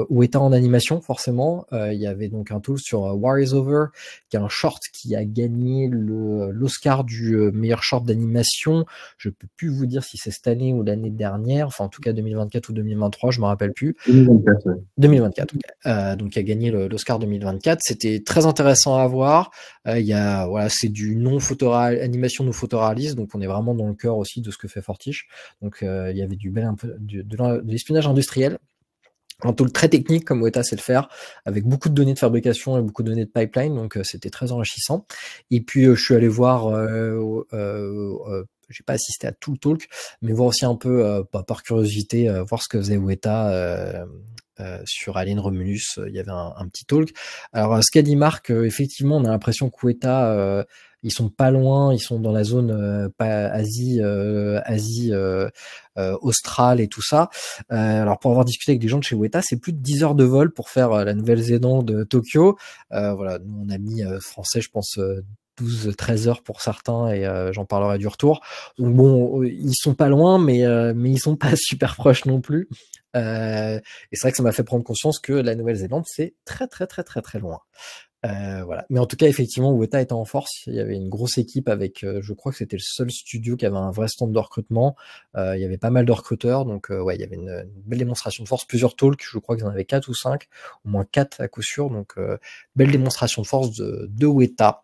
Ueta en animation, forcément. Il y avait donc un talk sur War is Over, qui est un short qui a gagné l'Oscar du meilleur short d'animation. Je peux plus vous dire si c'est cette année ou l'année dernière, enfin en tout cas 2024 ou 2023, je me rappelle plus. 2024, ouais. 2024, okay. Donc il a gagné l'Oscar 2024. C'était très intéressant à voir. Voilà, c'est du animation non photoréaliste, donc on est vraiment dans le cœur aussi de ce que fait Fortiche. Donc il y avait de l'espionnage industriel. Un tool très technique comme Ueta sait le faire, avec beaucoup de données de fabrication et beaucoup de données de pipeline, donc c'était très enrichissant. Et puis je suis allé voir, j'ai pas assisté à tout le talk, mais voir aussi un peu par curiosité, voir ce que faisait Ueta sur Alien Romulus. Il y avait un petit talk. Alors ce qu'a dit Marc, effectivement, on a l'impression qu'Ueta ils sont pas loin, ils sont dans la zone Asie australe et tout ça. Alors pour avoir discuté avec des gens de chez Ueta, c'est plus de 10 heures de vol pour faire la Nouvelle-Zélande de Tokyo. Voilà, nous on a mis français, je pense 12-13 heures pour certains et j'en parlerai du retour. Donc bon, ils sont pas loin, mais ils sont pas super proches non plus. Et c'est vrai que ça m'a fait prendre conscience que la Nouvelle-Zélande c'est très loin. Voilà. Mais en tout cas, effectivement, Ueta était en force. Il y avait une grosse équipe avec, je crois que c'était le seul studio qui avait un vrai stand de recrutement. Il y avait pas mal de recruteurs, donc ouais, il y avait une belle démonstration de force. Plusieurs talks, je crois qu'ils en avaient 4 ou 5, au moins 4 à coup sûr. Donc belle démonstration de force de Ueta.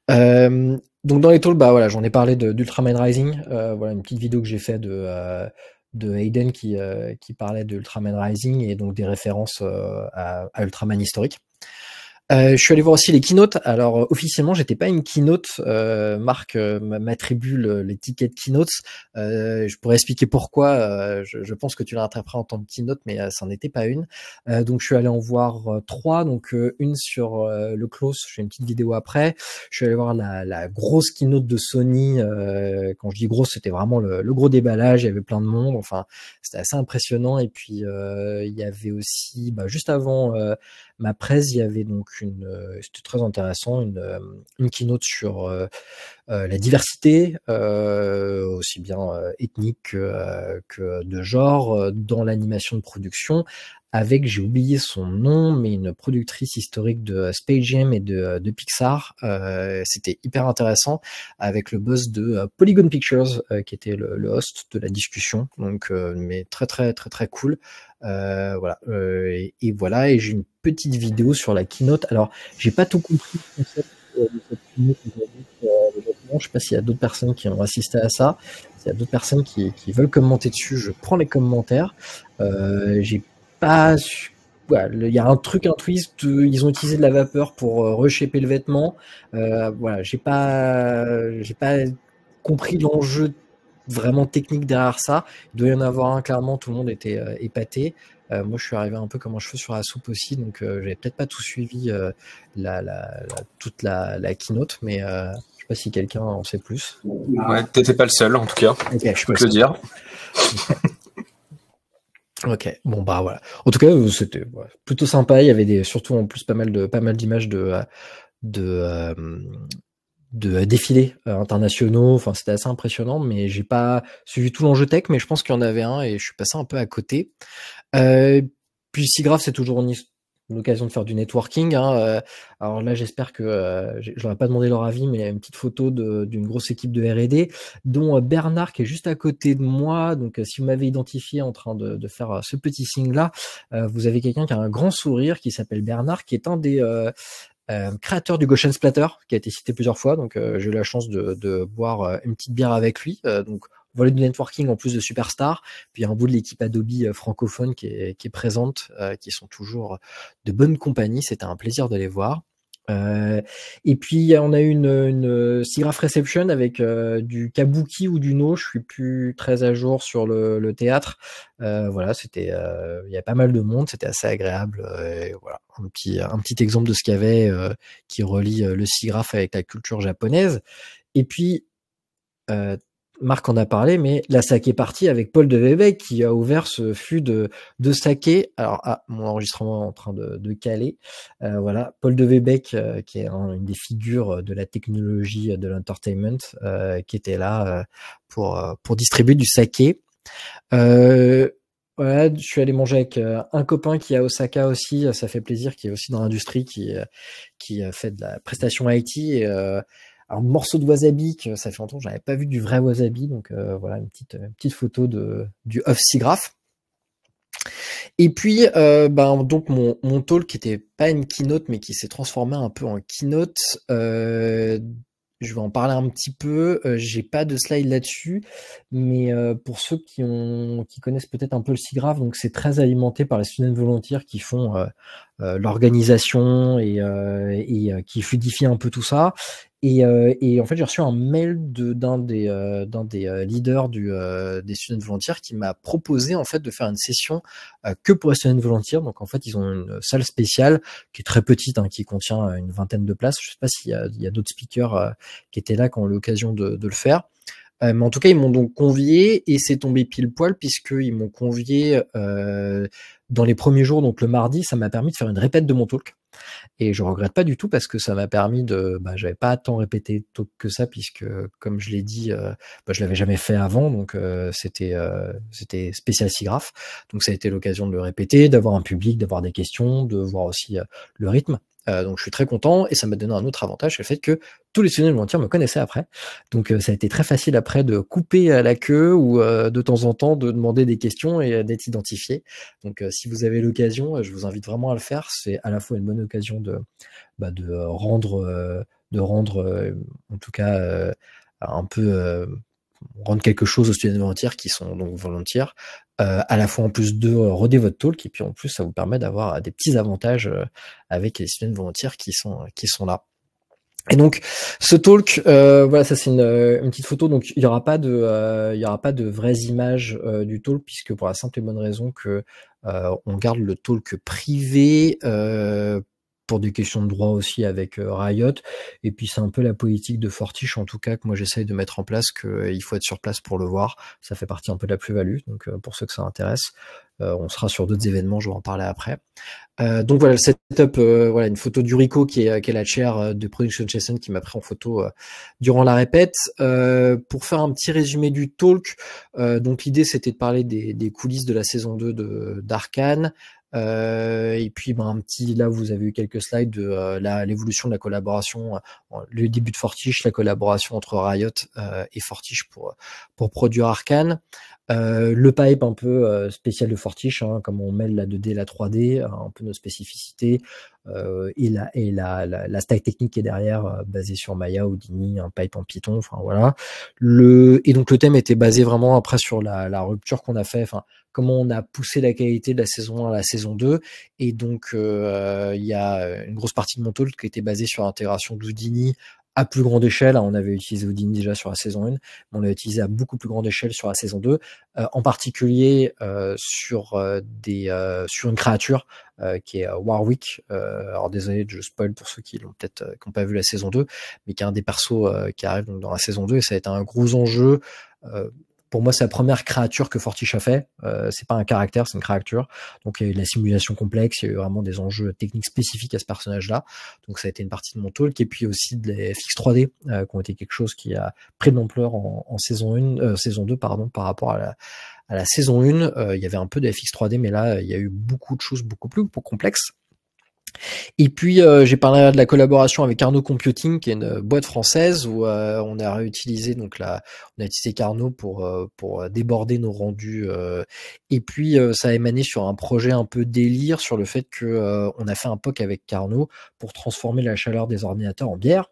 Donc dans les talks, bah voilà, j'en ai parlé d'Ultraman Rising. Voilà une petite vidéo que j'ai fait de Hayden qui parlait de Ultraman Rising et donc des références à Ultraman historique. Je suis allé voir aussi les keynotes. Alors officiellement, j'étais pas une keynote. Marc m'attribue l'étiquette keynote. Je pourrais expliquer pourquoi. Je pense que tu l'as interprété en tant que keynote, mais ça n'en était pas une. Donc je suis allé en voir 3. Donc une sur le close. Je fais une petite vidéo après. Je suis allé voir la grosse keynote de Sony. Quand je dis grosse, c'était vraiment le gros déballage. Il y avait plein de monde. Enfin, c'était assez impressionnant. Et puis il y avait aussi, juste avant ma presse, il y avait donc c'était très intéressant, une keynote sur la diversité, aussi bien ethnique que de genre, dans l'animation de production, avec, j'ai oublié son nom, mais une productrice historique de Space Jam et de Pixar. C'était hyper intéressant, avec le boss de Polygon Pictures, qui était le host de la discussion, donc mais très cool. Voilà, et voilà, et j'ai une petite vidéo sur la keynote. Alors, j'ai pas tout compris le concept de cette keynote. Je sais pas s'il y a d'autres personnes qui ont assisté à ça. S'il y a d'autres personnes qui veulent commenter dessus, je prends les commentaires. J'ai pas su... Voilà, il y a un twist, ils ont utilisé de la vapeur pour reshaper le vêtement. Voilà, j'ai pas compris l'enjeu vraiment technique derrière ça. Il doit y en avoir un, clairement, tout le monde était épaté. Moi, je suis arrivé un peu comme un cheveu sur la soupe aussi, donc j'avais peut-être pas tout suivi toute la keynote, mais je sais pas si quelqu'un en sait plus. Ouais, t'étais pas le seul, en tout cas. Okay, je peux te le dire. Ok, bon bah voilà. En tout cas, c'était plutôt sympa. Il y avait surtout en plus pas mal d'images de défilés internationaux. Enfin, c'était assez impressionnant, mais j'ai pas suivi tout l'enjeu tech, mais je pense qu'il y en avait un et je suis passé un peu à côté. Puis SIGGRAPH, c'est toujours l'occasion de faire du networking. Hein. Alors là, j'espère que je leur ai pas demandé leur avis, mais il y a une petite photo d'une grosse équipe de R&D, dont Bernard qui est juste à côté de moi. Donc, si vous m'avez identifié en train de faire ce petit signe-là, vous avez quelqu'un qui a un grand sourire, qui s'appelle Bernard, qui est un des créateur du Goshen Splatter, qui a été cité plusieurs fois, donc j'ai eu la chance de boire une petite bière avec lui. Donc voilà du networking en plus de superstars. Puis il y a un bout de l'équipe Adobe francophone qui est présente, qui sont toujours de bonne compagnie. C'était un plaisir de les voir. Et puis on a eu une SIGGRAPH Reception avec du kabuki ou du no, je suis plus très à jour sur le théâtre. Voilà, c'était il y a pas mal de monde, c'était assez agréable. Et voilà, un petit exemple de ce qu'il y avait qui relie le SIGGRAPH avec la culture japonaise. Et puis Marc en a parlé, mais la saké party avec Paul de Webeck qui a ouvert ce fût de saké. Alors, mon enregistrement est en train de caler. Voilà, Paul de Webeck, qui est une des figures de la technologie de l'entertainment, qui était là pour distribuer du saké. Voilà, je suis allé manger avec un copain qui est à Osaka aussi, ça fait plaisir, qui est aussi dans l'industrie, qui fait de la prestation IT et un morceau de wasabi que ça fait longtemps que j'avais pas vu du vrai wasabi, donc voilà une petite photo du off SIGGRAPH. Et puis donc mon talk qui était pas une keynote mais qui s'est transformé un peu en keynote. Je vais en parler un petit peu. J'ai pas de slide là-dessus, mais pour ceux qui connaissent peut-être un peu le SIGGRAPH, donc c'est très alimenté par les student volunteers qui font l'organisation et qui fluidifient un peu tout ça. Et en fait, j'ai reçu un mail d'un des leaders des student volunteers qui m'a proposé en fait de faire une session que pour les student volunteers. Donc en fait, ils ont une salle spéciale qui est très petite, hein, qui contient une vingtaine de places. Je sais pas s'il y a d'autres speakers qui étaient là qui ont eu l'occasion de le faire. Mais en tout cas, ils m'ont donc convié et c'est tombé pile poil puisqu'ils m'ont convié dans les premiers jours, donc le mardi, ça m'a permis de faire une répète de mon talk. Et je regrette pas du tout parce que ça m'a permis j'avais pas tant répété talk que ça puisque, comme je l'ai dit, je l'avais jamais fait avant, donc c'était spécial SIGGRAPH. Donc ça a été l'occasion de le répéter, d'avoir un public, d'avoir des questions, de voir aussi le rythme. Donc je suis très content et ça m'a donné un autre avantage, c'est le fait que tous les students volunteers me connaissaient après. Donc ça a été très facile après de couper à la queue ou de temps en temps de demander des questions et d'être identifié. Donc si vous avez l'occasion, je vous invite vraiment à le faire. C'est à la fois une bonne occasion de rendre en tout cas un peu rendre quelque chose aux students volunteers qui sont donc volontaires, à la fois en plus de roder votre talk et puis en plus ça vous permet d'avoir des petits avantages avec les students volunteers qui sont là. Et donc ce talk, voilà, ça c'est une petite photo. Donc il y aura pas de vraies images du talk puisque pour la simple et bonne raison que on garde le talk privé pour des questions de droit aussi avec Riot. Et puis c'est un peu la politique de Fortiche en tout cas que moi j'essaye de mettre en place, qu'il faut être sur place pour le voir. Ça fait partie un peu de la plus-value. Donc pour ceux que ça intéresse, on sera sur d'autres événements, je vais en parler après. Donc voilà le setup, voilà une photo d'Urico qui est la chair de Production Jason qui m'a pris en photo durant la répète. Pour faire un petit résumé du talk, donc l'idée c'était de parler des coulisses de la saison 2 d'Arcane. Et puis là vous avez eu quelques slides de l'évolution de la collaboration, le début de Fortiche, la collaboration entre Riot et Fortiche pour produire Arcane. Le pipe un peu spécial de Fortiche, hein, comme on mêle la 2D et la 3D, un peu nos spécificités, et la stack technique qui est derrière, basée sur Maya, Houdini, un pipe en Python, enfin voilà. Et donc le thème était basé vraiment après sur la rupture qu'on a fait, enfin comment on a poussé la qualité de la saison 1 à la saison 2, et donc il y a une grosse partie de mon talk qui était basée sur l'intégration d'Houdini à plus grande échelle. On avait utilisé Houdini déjà sur la saison 1, mais on l'a utilisé à beaucoup plus grande échelle sur la saison 2, en particulier sur une créature qui est Warwick. Alors désolé, je spoil pour ceux qui n'ont pas vu la saison 2, mais qui est un des persos qui arrive donc dans la saison 2, et ça a été un gros enjeu. Pour moi, c'est la première créature que Fortiche a fait. C'est pas un caractère, c'est une créature. Donc, il y a eu de la simulation complexe, il y a eu vraiment des enjeux techniques spécifiques à ce personnage-là. Donc, ça a été une partie de mon talk. Et puis aussi des FX 3D, qui ont été quelque chose qui a pris de l'ampleur en saison 2, par rapport à la saison 1. Il y avait un peu de FX 3D, mais là, il y a eu beaucoup de choses beaucoup plus complexes. Et puis j'ai parlé de la collaboration avec Carnot Computing, qui est une boîte française où on a réutilisé on a utilisé Carnot pour déborder nos rendus. Et puis ça a émané sur un projet un peu délire sur le fait que on a fait un POC avec Carnot pour transformer la chaleur des ordinateurs en bière.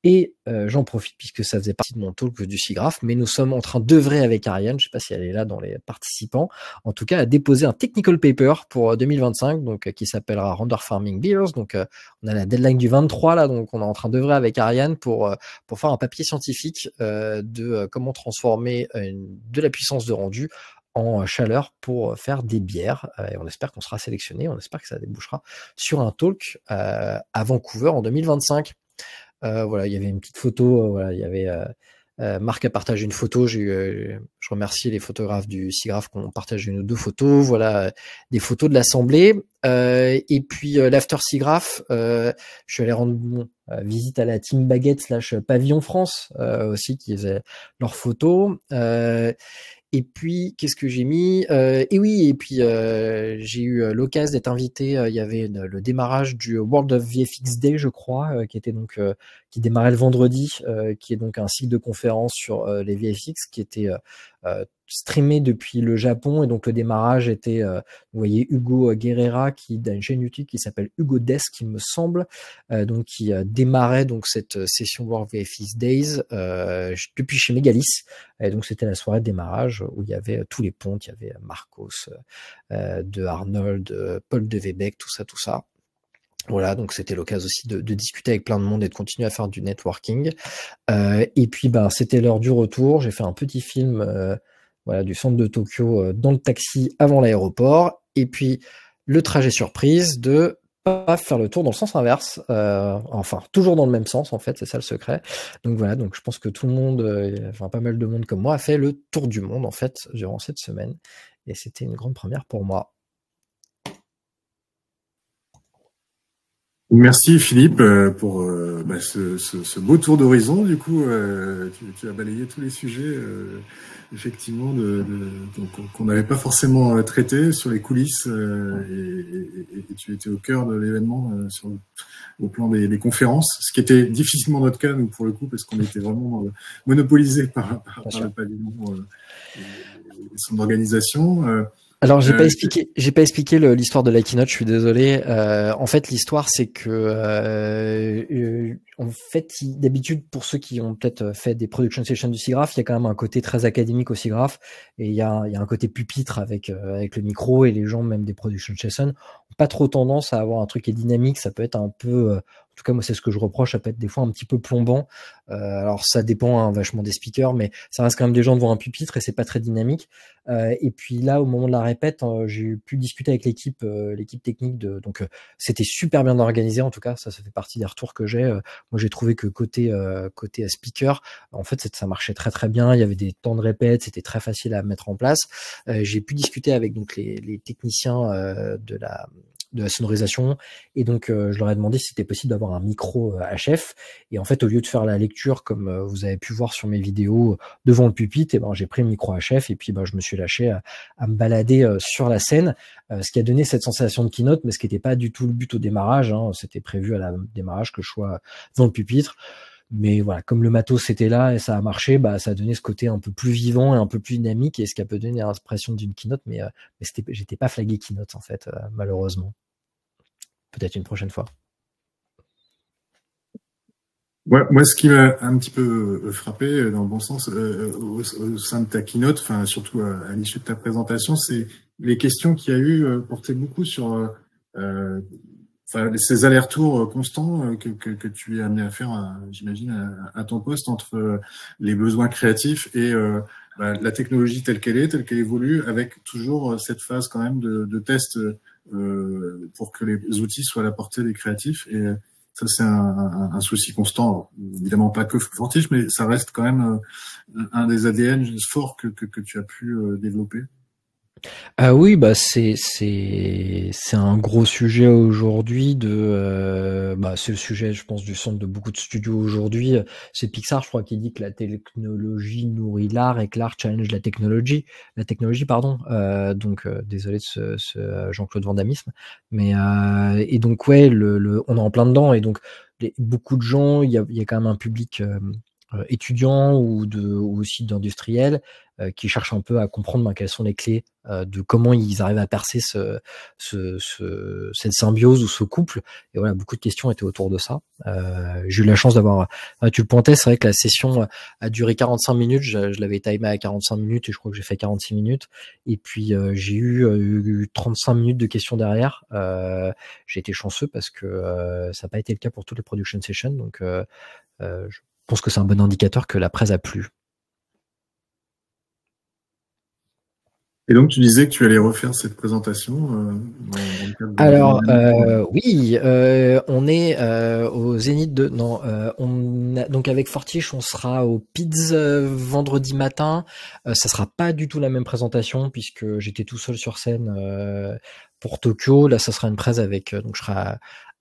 Et j'en profite puisque ça faisait partie de mon talk du SIGGRAPH, mais nous sommes en train d'œuvrer avec Ariane, je ne sais pas si elle est là dans les participants, en tout cas à déposer un technical paper pour 2025, donc qui s'appellera Render Farming Beers. Donc on a la deadline du 23 là, donc on est en train d'œuvrer avec Ariane pour faire un papier scientifique de comment transformer de la puissance de rendu en chaleur pour faire des bières. Et on espère qu'on sera sélectionné, on espère que ça débouchera sur un talk à Vancouver en 2025. Voilà, il y avait une petite photo, voilà, il y avait Marc a partagé une photo, je remercie les photographes du SIGGRAPH qui ont partagé une ou deux photos, voilà, des photos de l'assemblée. Et puis l'after SIGGRAPH, je suis allé rendre visite à la team Baguette / Pavillon France aussi, qui faisait leurs photos. Et puis, qu'est-ce que j'ai mis et oui, et puis j'ai eu l'occasion d'être invité. Il y avait le démarrage du World of VFX Day, je crois, qui était donc qui démarrait le vendredi, qui est donc un cycle de conférences sur les VFX, qui était streamé depuis le Japon. Et donc le démarrage était, vous voyez, Hugo Guerrera, qui a une chaîne YouTube qui s'appelle Hugo Desk, il me semble, donc qui démarrait donc cette session World VFX Days depuis chez Megalis. Et donc c'était la soirée de démarrage où il y avait tous les pontes, il y avait Marcos, de Arnold, Paul de Webeck, tout ça. Voilà, donc c'était l'occasion aussi de discuter avec plein de monde et de continuer à faire du networking. Et puis c'était l'heure du retour. J'ai fait un petit film voilà, du centre de Tokyo dans le taxi avant l'aéroport. Et puis le trajet surprise de pas faire le tour dans le sens inverse, enfin toujours dans le même sens en fait, c'est ça le secret. Donc voilà, donc je pense que tout le monde, enfin pas mal de monde comme moi a fait le tour du monde en fait durant cette semaine. Et c'était une grande première pour moi. Merci Philippe pour ce beau tour d'horizon. Du coup, tu as balayé tous les sujets effectivement qu'on n'avait pas forcément traités sur les coulisses et tu étais au cœur de l'événement au plan des conférences, ce qui était difficilement notre cas nous pour le coup parce qu'on était vraiment monopolisé par le pavillon et son organisation. Alors j'ai pas expliqué l'histoire de la keynote, je suis désolé. En fait l'histoire c'est que en fait d'habitude pour ceux qui ont peut-être fait des production sessions du SIGGRAPH, il y a quand même un côté très académique au SIGGRAPH et il y a un côté pupitre avec le micro, et les gens même des production sessions ont pas trop tendance à avoir un truc qui est dynamique. Ça peut être un peu en tout cas, moi, c'est ce que je reproche. Ça peut être des fois un petit peu plombant. Alors, ça dépend vachement des speakers, mais ça reste quand même des gens devant un pupitre et c'est pas très dynamique. Et puis là, au moment de la répète, j'ai pu discuter avec l'équipe technique. Donc, c'était super bien organisé. En tout cas, ça fait partie des retours que j'ai. Moi, j'ai trouvé que côté speaker, en fait, ça marchait très très bien. Il y avait des temps de répète, c'était très facile à mettre en place. J'ai pu discuter avec donc les techniciens de la sonorisation, et donc je leur ai demandé si c'était possible d'avoir un micro HF, et en fait au lieu de faire la lecture comme vous avez pu voir sur mes vidéos devant le pupitre, et j'ai pris le micro HF et puis je me suis lâché à me balader sur la scène, ce qui a donné cette sensation de keynote, mais ce qui n'était pas du tout le but au démarrage, hein. C'était prévu à la démarrage que je sois devant le pupitre. Mais voilà, comme le matos était là et ça a marché, ça a donné ce côté un peu plus vivant et un peu plus dynamique, et ce qui a peut donner l'impression d'une keynote, mais j'étais pas flagué keynote en fait, malheureusement. Peut-être une prochaine fois. Ouais, moi, ce qui m'a un petit peu frappé dans le bon sens au sein de ta keynote, enfin surtout à l'issue de ta présentation, c'est les questions qu'il y a eu portaient beaucoup sur ces allers-retours constants que tu es amené à faire, j'imagine, à ton poste entre les besoins créatifs et la technologie telle qu'elle évolue, avec toujours cette phase quand même de test pour que les outils soient à la portée des créatifs. Et ça, c'est un souci constant. Alors, évidemment pas que Fortiche, mais ça reste quand même un des ADN forts que tu as pu développer. Oui, bah c'est un gros sujet aujourd'hui c'est le sujet, je pense, du centre de beaucoup de studios aujourd'hui. C'est Pixar, je crois, qui dit que la technologie nourrit l'art et que l'art challenge la technologie, pardon. Désolé de ce Jean-Claude Van Damme-isme, mais et donc ouais, on est en plein dedans et donc beaucoup de gens, il y a quand même un public étudiant ou aussi d'industriels qui cherchent un peu à comprendre quelles sont les clés de comment ils arrivent à percer cette symbiose ou ce couple. Et voilà, beaucoup de questions étaient autour de ça. J'ai eu la chance d'avoir, tu le pointais, c'est vrai que la session a duré 45 minutes, je l'avais timé à 45 minutes et je crois que j'ai fait 46 minutes. Et puis j'ai eu 35 minutes de questions derrière. J'ai été chanceux parce que ça n'a pas été le cas pour toutes les production sessions, donc je pense que c'est un bon indicateur que la presse a plu. Et donc, tu disais que tu allais refaire cette présentation dans le cadre Alors, oui, on est au Zénith de... Non, donc avec Fortiche, on sera au PIDS vendredi matin. Ça sera pas du tout la même présentation puisque j'étais tout seul sur scène pour Tokyo. Là, ça sera une presse avec... donc, je serai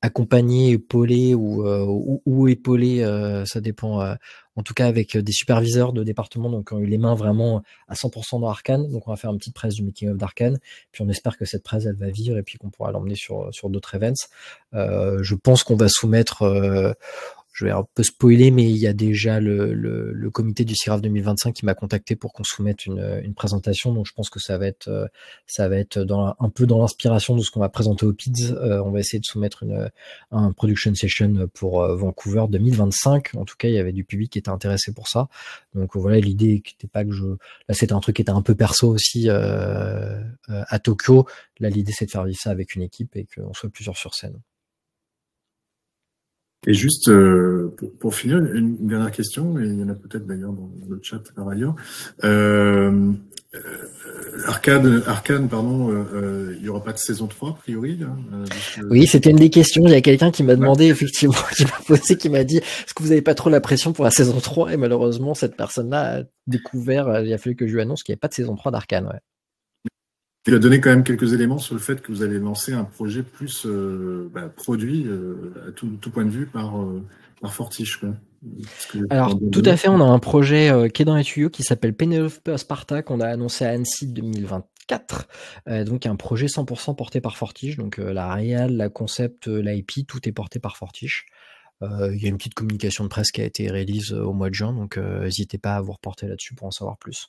accompagné, épaulé ou épaulé, ça dépend... en tout cas avec des superviseurs de département donc qui ont eu les mains vraiment à 100% dans Arcane. Donc on va faire une petite presse du making of d'Arcane. Puis on espère que cette presse elle va vivre et puis qu'on pourra l'emmener sur d'autres events. Je pense qu'on va soumettre, je vais un peu spoiler, mais il y a déjà le comité du CIRAF 2025 qui m'a contacté pour qu'on soumette une présentation. Donc je pense que ça va être un peu dans l'inspiration de ce qu'on va présenter au PIDS. On va essayer de soumettre un production session pour Vancouver 2025. En tout cas, il y avait du public qui était intéressé pour ça. Donc voilà, l'idée n'était pas que là c'était un truc qui était un peu perso aussi à Tokyo. Là, l'idée c'est de faire vivre ça avec une équipe et qu'on soit plusieurs sur scène. Et juste pour finir, une dernière question, et il y en a peut-être d'ailleurs dans le chat par ailleurs. Arcane, pardon, il n'y aura pas de saison 3 a priori là, Oui, c'était une des questions. Il y a quelqu'un qui m'a demandé, effectivement, qui m'a dit est-ce que vous n'avez pas trop la pression pour la saison 3? Et malheureusement, cette personne-là a découvert, il a fallu que je lui annonce qu'il n'y avait pas de saison 3 d'Arcane. Ouais. Il a donné quand même quelques éléments sur le fait que vous allez lancer un projet plus produit à tout point de vue par Fortiche, quoi. Alors, tout à fait, on a un projet qui est dans les tuyaux qui s'appelle Penelope Sparta qu'on a annoncé à Annecy 2024. Donc, un projet 100% porté par Fortiche. Donc, la réal, la concept, l'IP, tout est porté par Fortiche. Il y a une petite communication de presse qui a été réalisée au mois de juin. Donc, n'hésitez pas à vous reporter là-dessus pour en savoir plus.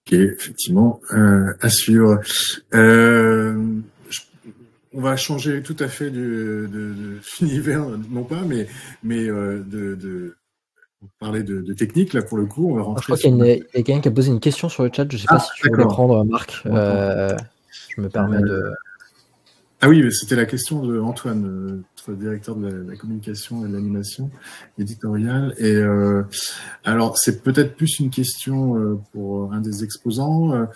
Ok, effectivement, à suivre. On va changer tout à fait d'univers, non pas, mais parler de technique, là, pour le coup. On va rentrer. Je crois qu'il y a quelqu'un qui a posé une question sur le chat. Je ne sais pas si tu veux prendre, Marc. Je me permets de... Ah oui, c'était la question de Antoine, notre directeur de la communication et de l'animation éditoriale. Et alors, c'est peut-être plus une question pour un des exposants.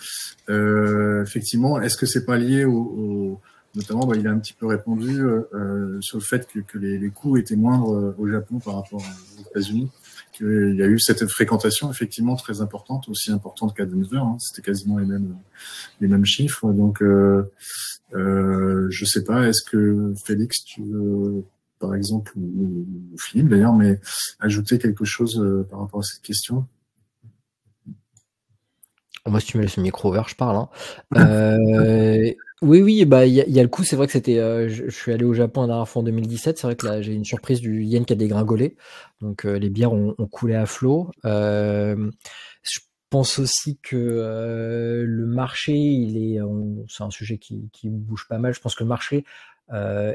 Effectivement, est-ce que c'est pas lié notamment, il a un petit peu répondu sur le fait que les coûts étaient moindres au Japon par rapport aux États-Unis, qu'il y a eu cette fréquentation effectivement très importante, aussi importante qu'à Denver. Hein, c'était quasiment les mêmes chiffres. Donc je sais pas, est-ce que Félix, tu veux, par exemple, ou Philippe d'ailleurs, mais ajouter quelque chose par rapport à cette question? Moi, si tu me laisses le micro ouvert, je parle. Hein. Oui, il y a le coup. C'est vrai que c'était. Je suis allé au Japon la dernière fois en 2017. C'est vrai que là, j'ai une surprise du yen qui a dégringolé. Donc, les bières ont coulé à flot. Je pense aussi que le marché, c'est un sujet qui bouge pas mal. Je pense que le marché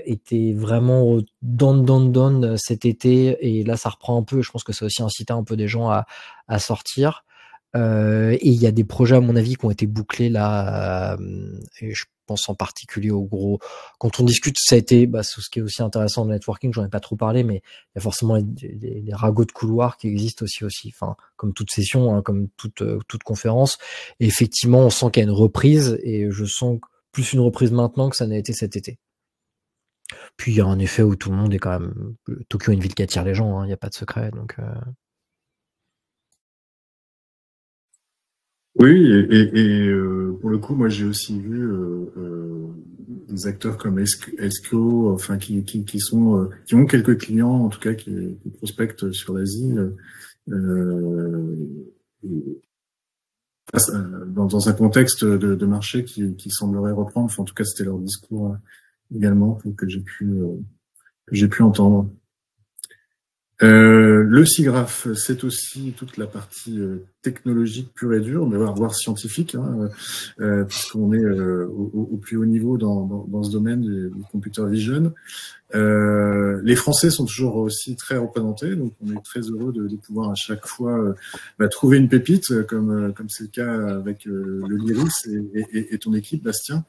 était vraiment down cet été. Et là, ça reprend un peu. Je pense que ça a aussi incité un peu des gens à sortir. Et il y a des projets, à mon avis, qui ont été bouclés là. Et je pense en particulier au gros. Quand on discute, ça a été, ce qui est aussi intéressant dans le networking, j'en ai pas trop parlé, mais il y a forcément des ragots de couloir qui existent aussi. Enfin, comme toute session, hein, comme toute conférence. Et effectivement, on sent qu'il y a une reprise, et je sens plus une reprise maintenant que ça n'a été cet été. Puis il y a un effet où tout le monde est quand même. Tokyo est une ville qui attire les gens, hein, il n'y a pas de secret, donc. Oui, pour le coup, moi j'ai aussi vu des acteurs comme Esco, enfin qui ont quelques clients, en tout cas qui prospectent sur l'Asie, et dans un contexte de marché qui semblerait reprendre. Enfin, en tout cas, c'était leur discours également que j'ai pu entendre. Le SIGGRAPH, c'est aussi toute la partie technologique pure et dure, mais voire scientifique, hein, puisqu'on est au plus haut niveau dans ce domaine du computer vision. Les Français sont toujours aussi très représentés, donc on est très heureux de pouvoir à chaque fois trouver une pépite, comme c'est le cas avec le Lyris et ton équipe, Bastien.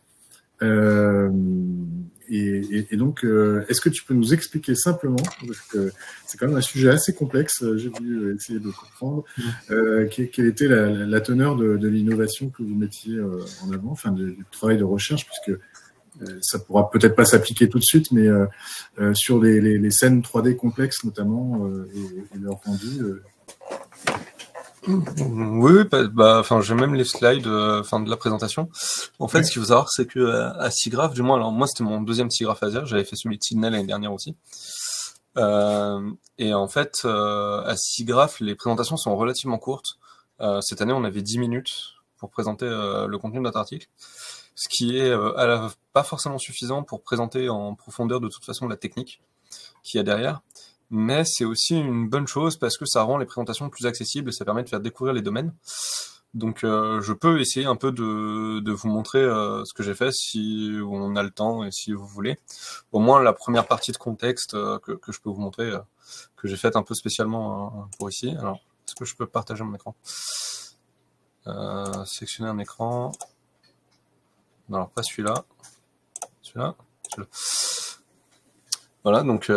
Et donc, est-ce que tu peux nous expliquer simplement, parce que c'est quand même un sujet assez complexe, j'ai voulu essayer de comprendre, quelle était la teneur de l'innovation que vous mettiez en avant, enfin du travail de recherche, puisque ça pourra peut-être pas s'appliquer tout de suite, mais sur les scènes 3D complexes notamment et leur rendu. Oui, enfin, j'ai même les slides, de la présentation. En fait, ce qu'il faut savoir, c'est que à SIGGRAPH, du moins, alors moi, c'était mon deuxième SIGGRAPH Asia, j'avais fait celui de Sydney l'année dernière aussi. Et en fait, à SIGGRAPH, les présentations sont relativement courtes. Cette année, on avait 10 minutes pour présenter le contenu de notre article, ce qui est pas forcément suffisant pour présenter en profondeur de toute façon la technique qu'il y a derrière. Mais c'est aussi une bonne chose parce que ça rend les présentations plus accessibles et ça permet de faire découvrir les domaines. Donc je peux essayer un peu de vous montrer ce que j'ai fait si on a le temps et si vous voulez. Au moins la première partie de contexte que je peux vous montrer, que j'ai faite un peu spécialement pour ici. Alors, est-ce que je peux partager mon écran? Sélectionner un écran. Non, alors pas celui-là. Celui-là. Voilà, donc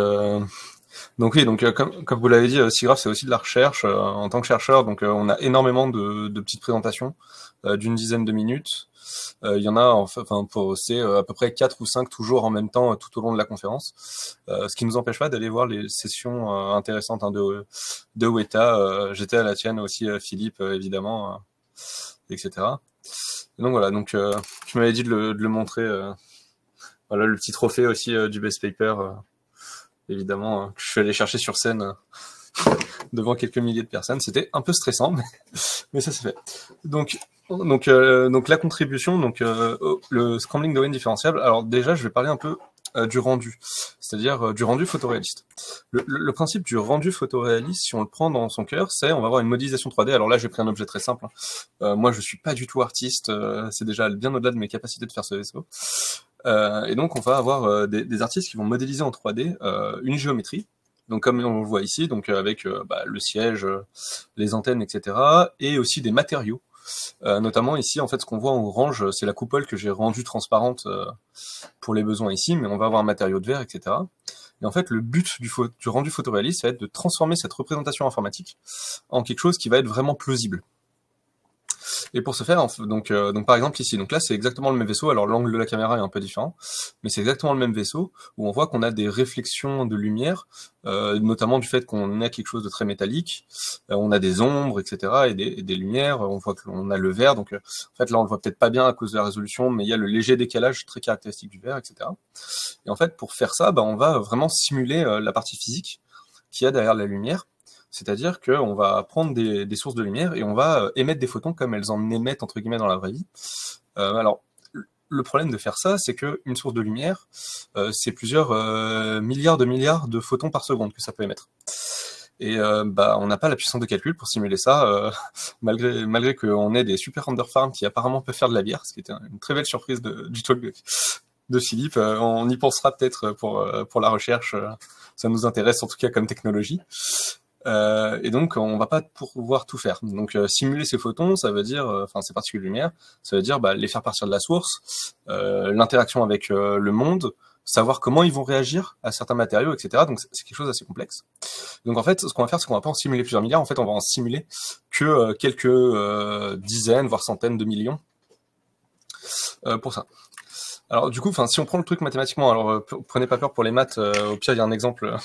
oui, comme vous l'avez dit, SIGGRAPH c'est aussi de la recherche en tant que chercheur. Donc on a énormément de petites présentations d'une dizaine de minutes. Il y en a c'est à peu près 4 ou 5 toujours en même temps tout au long de la conférence. Ce qui nous empêche pas d'aller voir les sessions intéressantes de Weta. J'étais à la tienne aussi, Philippe, évidemment, etc. Et donc voilà, donc tu m'avais dit de le montrer. Voilà le petit trophée aussi du Best Paper. Évidemment, que je suis allé chercher sur scène devant quelques milliers de personnes. C'était un peu stressant, mais ça s'est fait. Donc la contribution, le scrambling domaine différenciable. Alors déjà, je vais parler un peu du rendu, c'est-à-dire du rendu photoréaliste. Le principe du rendu photoréaliste, si on le prend dans son cœur, c'est on va avoir une modélisation 3D. Alors là, j'ai pris un objet très simple. Moi, je suis pas du tout artiste. C'est déjà bien au-delà de mes capacités de faire ce vaisseau. Et donc, on va avoir des artistes qui vont modéliser en 3D une géométrie. Donc, comme on le voit ici, donc avec le siège, les antennes, etc., et aussi des matériaux. Notamment ici, en fait, ce qu'on voit en orange, c'est la coupole que j'ai rendue transparente pour les besoins ici, mais on va avoir un matériau de verre, etc. Et en fait, le but du rendu photoréaliste, ça va être de transformer cette représentation informatique en quelque chose qui va être vraiment plausible. Et pour ce faire, donc par exemple ici, donc là c'est exactement le même vaisseau, alors l'angle de la caméra est un peu différent, mais c'est exactement le même vaisseau, où on voit qu'on a des réflexions de lumière, notamment du fait qu'on a quelque chose de très métallique, on a des ombres, etc., et des lumières, on voit qu'on a le vert, donc en fait là on le voit peut-être pas bien à cause de la résolution, mais il y a le léger décalage très caractéristique du vert, etc. Et en fait pour faire ça, on va vraiment simuler la partie physique qu'il y a derrière la lumière. C'est-à-dire qu'on va prendre des sources de lumière et on va émettre des photons comme elles en émettent entre guillemets dans la vraie vie. Alors, le problème de faire ça, c'est qu'une source de lumière, c'est plusieurs milliards de photons par seconde que ça peut émettre. Et on n'a pas la puissance de calcul pour simuler ça, malgré qu'on ait des super render farms qui apparemment peuvent faire de la bière, ce qui était une très belle surprise du talk de Philippe. On y pensera peut-être pour la recherche. Ça nous intéresse en tout cas comme technologie. Et donc on va pas pouvoir tout faire. Donc simuler ces photons, ça veut dire, ces particules de lumière, ça veut dire les faire partir de la source, l'interaction avec le monde, savoir comment ils vont réagir à certains matériaux, etc. Donc c'est quelque chose d'assez complexe. Donc en fait, ce qu'on va faire, c'est qu'on va pas en simuler plusieurs milliards, en fait on va en simuler que quelques dizaines, voire centaines de millions pour ça. Alors du coup, si on prend le truc mathématiquement, alors prenez pas peur pour les maths, au pire il y a un exemple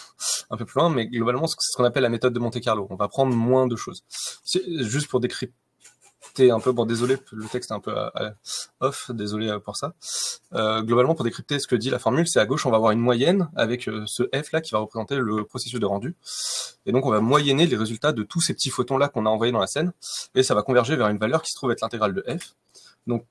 un peu plus loin, mais globalement c'est ce qu'on appelle la méthode de Monte-Carlo. On va prendre moins de choses. C'est juste pour décrypter un peu, bon désolé, le texte est un peu off, désolé pour ça. Globalement, pour décrypter ce que dit la formule, c'est à gauche, on va avoir une moyenne avec ce F là qui va représenter le processus de rendu. Et donc on va moyenner les résultats de tous ces petits photons là qu'on a envoyés dans la scène, et ça va converger vers une valeur qui se trouve être l'intégrale de F. Donc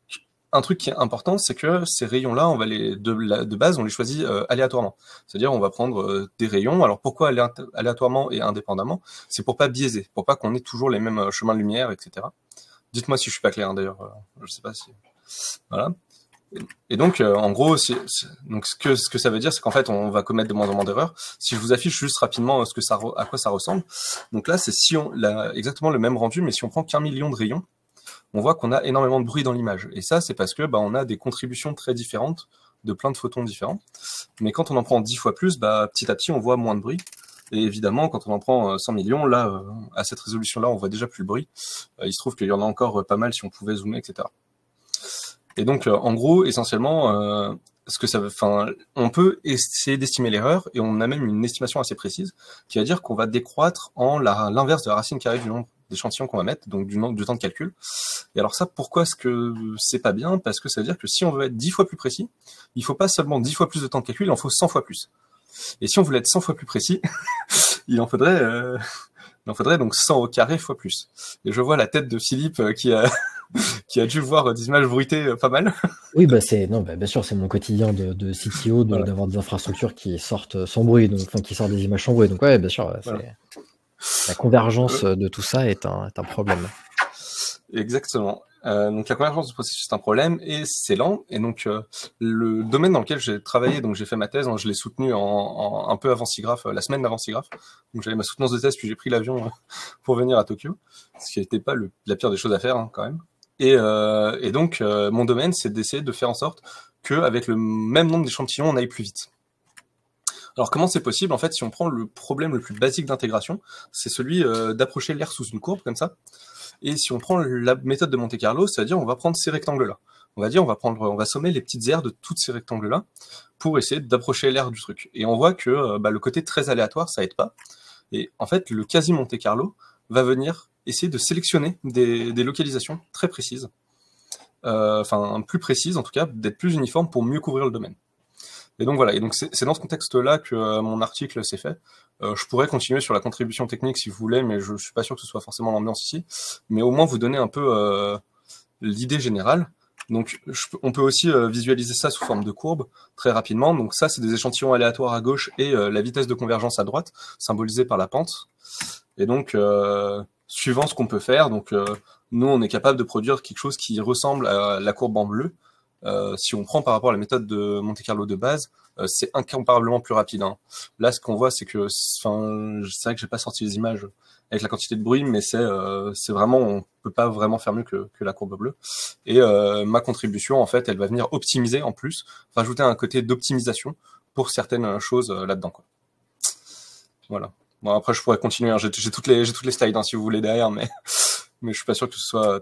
un truc qui est important, c'est que ces rayons-là, on va de base, on les choisit aléatoirement. C'est-à-dire, on va prendre des rayons. Alors, pourquoi aléatoirement et indépendamment? C'est pour pas biaiser, pour pas qu'on ait toujours les mêmes chemins de lumière, etc. Dites-moi si je suis pas clair, hein, d'ailleurs. Je sais pas si... Voilà. Et donc, en gros, donc ce que ça veut dire, c'est qu'en fait, on va commettre de moins en moins d'erreurs. Si je vous affiche juste rapidement à quoi ça ressemble. Donc là, c'est exactement le même rendu, mais si on prend qu'1 million de rayons, on voit qu'on a énormément de bruit dans l'image. Et ça, c'est parce que on a des contributions très différentes de plein de photons différents. Mais quand on en prend 10 fois plus, petit à petit, on voit moins de bruit. Et évidemment, quand on en prend 100 millions, là, à cette résolution-là, on voit déjà plus le bruit. Il se trouve qu'il y en a encore pas mal si on pouvait zoomer, etc. Et donc, en gros, essentiellement, on peut essayer d'estimer l'erreur, et on a même une estimation assez précise, qui va dire qu'on va décroître en l'inverse de la racine carrée du nombre d'échantillons qu'on va mettre, donc du temps de calcul. Et alors ça, pourquoi est-ce que c'est pas bien? Parce que ça veut dire que si on veut être 10 fois plus précis, il faut pas seulement 10 fois plus de temps de calcul, il en faut 100 fois plus. Et si on voulait être 100 fois plus précis, il en faudrait donc 100 au carré fois plus. Et je vois la tête de Philippe qui a dû voir des images bruitées pas mal. Oui, bien sûr, c'est mon quotidien de CTO Voilà. d'avoir des infrastructures qui sortent sans bruit, qui sortent des images sans bruit. Donc ouais, bien sûr, Voilà. La convergence de tout ça est un problème. Exactement. Donc la convergence du processus est un problème et c'est lent. Et donc le domaine dans lequel j'ai travaillé, donc j'ai fait ma thèse, je l'ai soutenu un peu avant SIGGRAPH, la semaine d'avant SIGGRAPH. Donc j'avais ma soutenance de thèse, puis j'ai pris l'avion pour venir à Tokyo, ce qui n'était pas la pire des choses à faire quand même. Et donc mon domaine, c'est d'essayer de faire en sorte qu'avec le même nombre d'échantillons, on aille plus vite. Alors comment c'est possible? En fait, si on prend le problème le plus basique d'intégration, c'est celui d'approcher l'air sous une courbe comme ça. Et si on prend la méthode de Monte-Carlo, c'est-à-dire on va prendre ces rectangles-là. On va sommer les petites aires de tous ces rectangles-là pour essayer d'approcher l'air du truc. Et on voit que le côté très aléatoire, ça aide pas. Et en fait, le quasi Monte-Carlo va venir essayer de sélectionner des localisations très précises, plus précises en tout cas, d'être plus uniformes pour mieux couvrir le domaine. Et donc voilà, et donc c'est dans ce contexte-là que mon article s'est fait. Je pourrais continuer sur la contribution technique si vous voulez, mais je suis pas sûr que ce soit forcément l'ambiance ici. Mais au moins vous donner un peu l'idée générale. Donc on peut aussi visualiser ça sous forme de courbe très rapidement. Donc ça, c'est des échantillons aléatoires à gauche et la vitesse de convergence à droite, symbolisée par la pente. Et donc suivant ce qu'on peut faire, donc nous on est capable de produire quelque chose qui ressemble à la courbe en bleu. Si on prend par rapport à la méthode de Monte-Carlo de base, c'est incomparablement plus rapide. Hein. Là, ce qu'on voit, c'est que, c'est vrai que j'ai pas sorti les images avec la quantité de bruit, mais c'est vraiment, on peut pas vraiment faire mieux que la courbe bleue. Et ma contribution, en fait, elle va venir optimiser en plus, rajouter un côté d'optimisation pour certaines choses là-dedans, quoi. Voilà. Bon, après, je pourrais continuer. Hein. J'ai toutes les slides, hein, si vous voulez derrière, mais je suis pas sûr que ce soit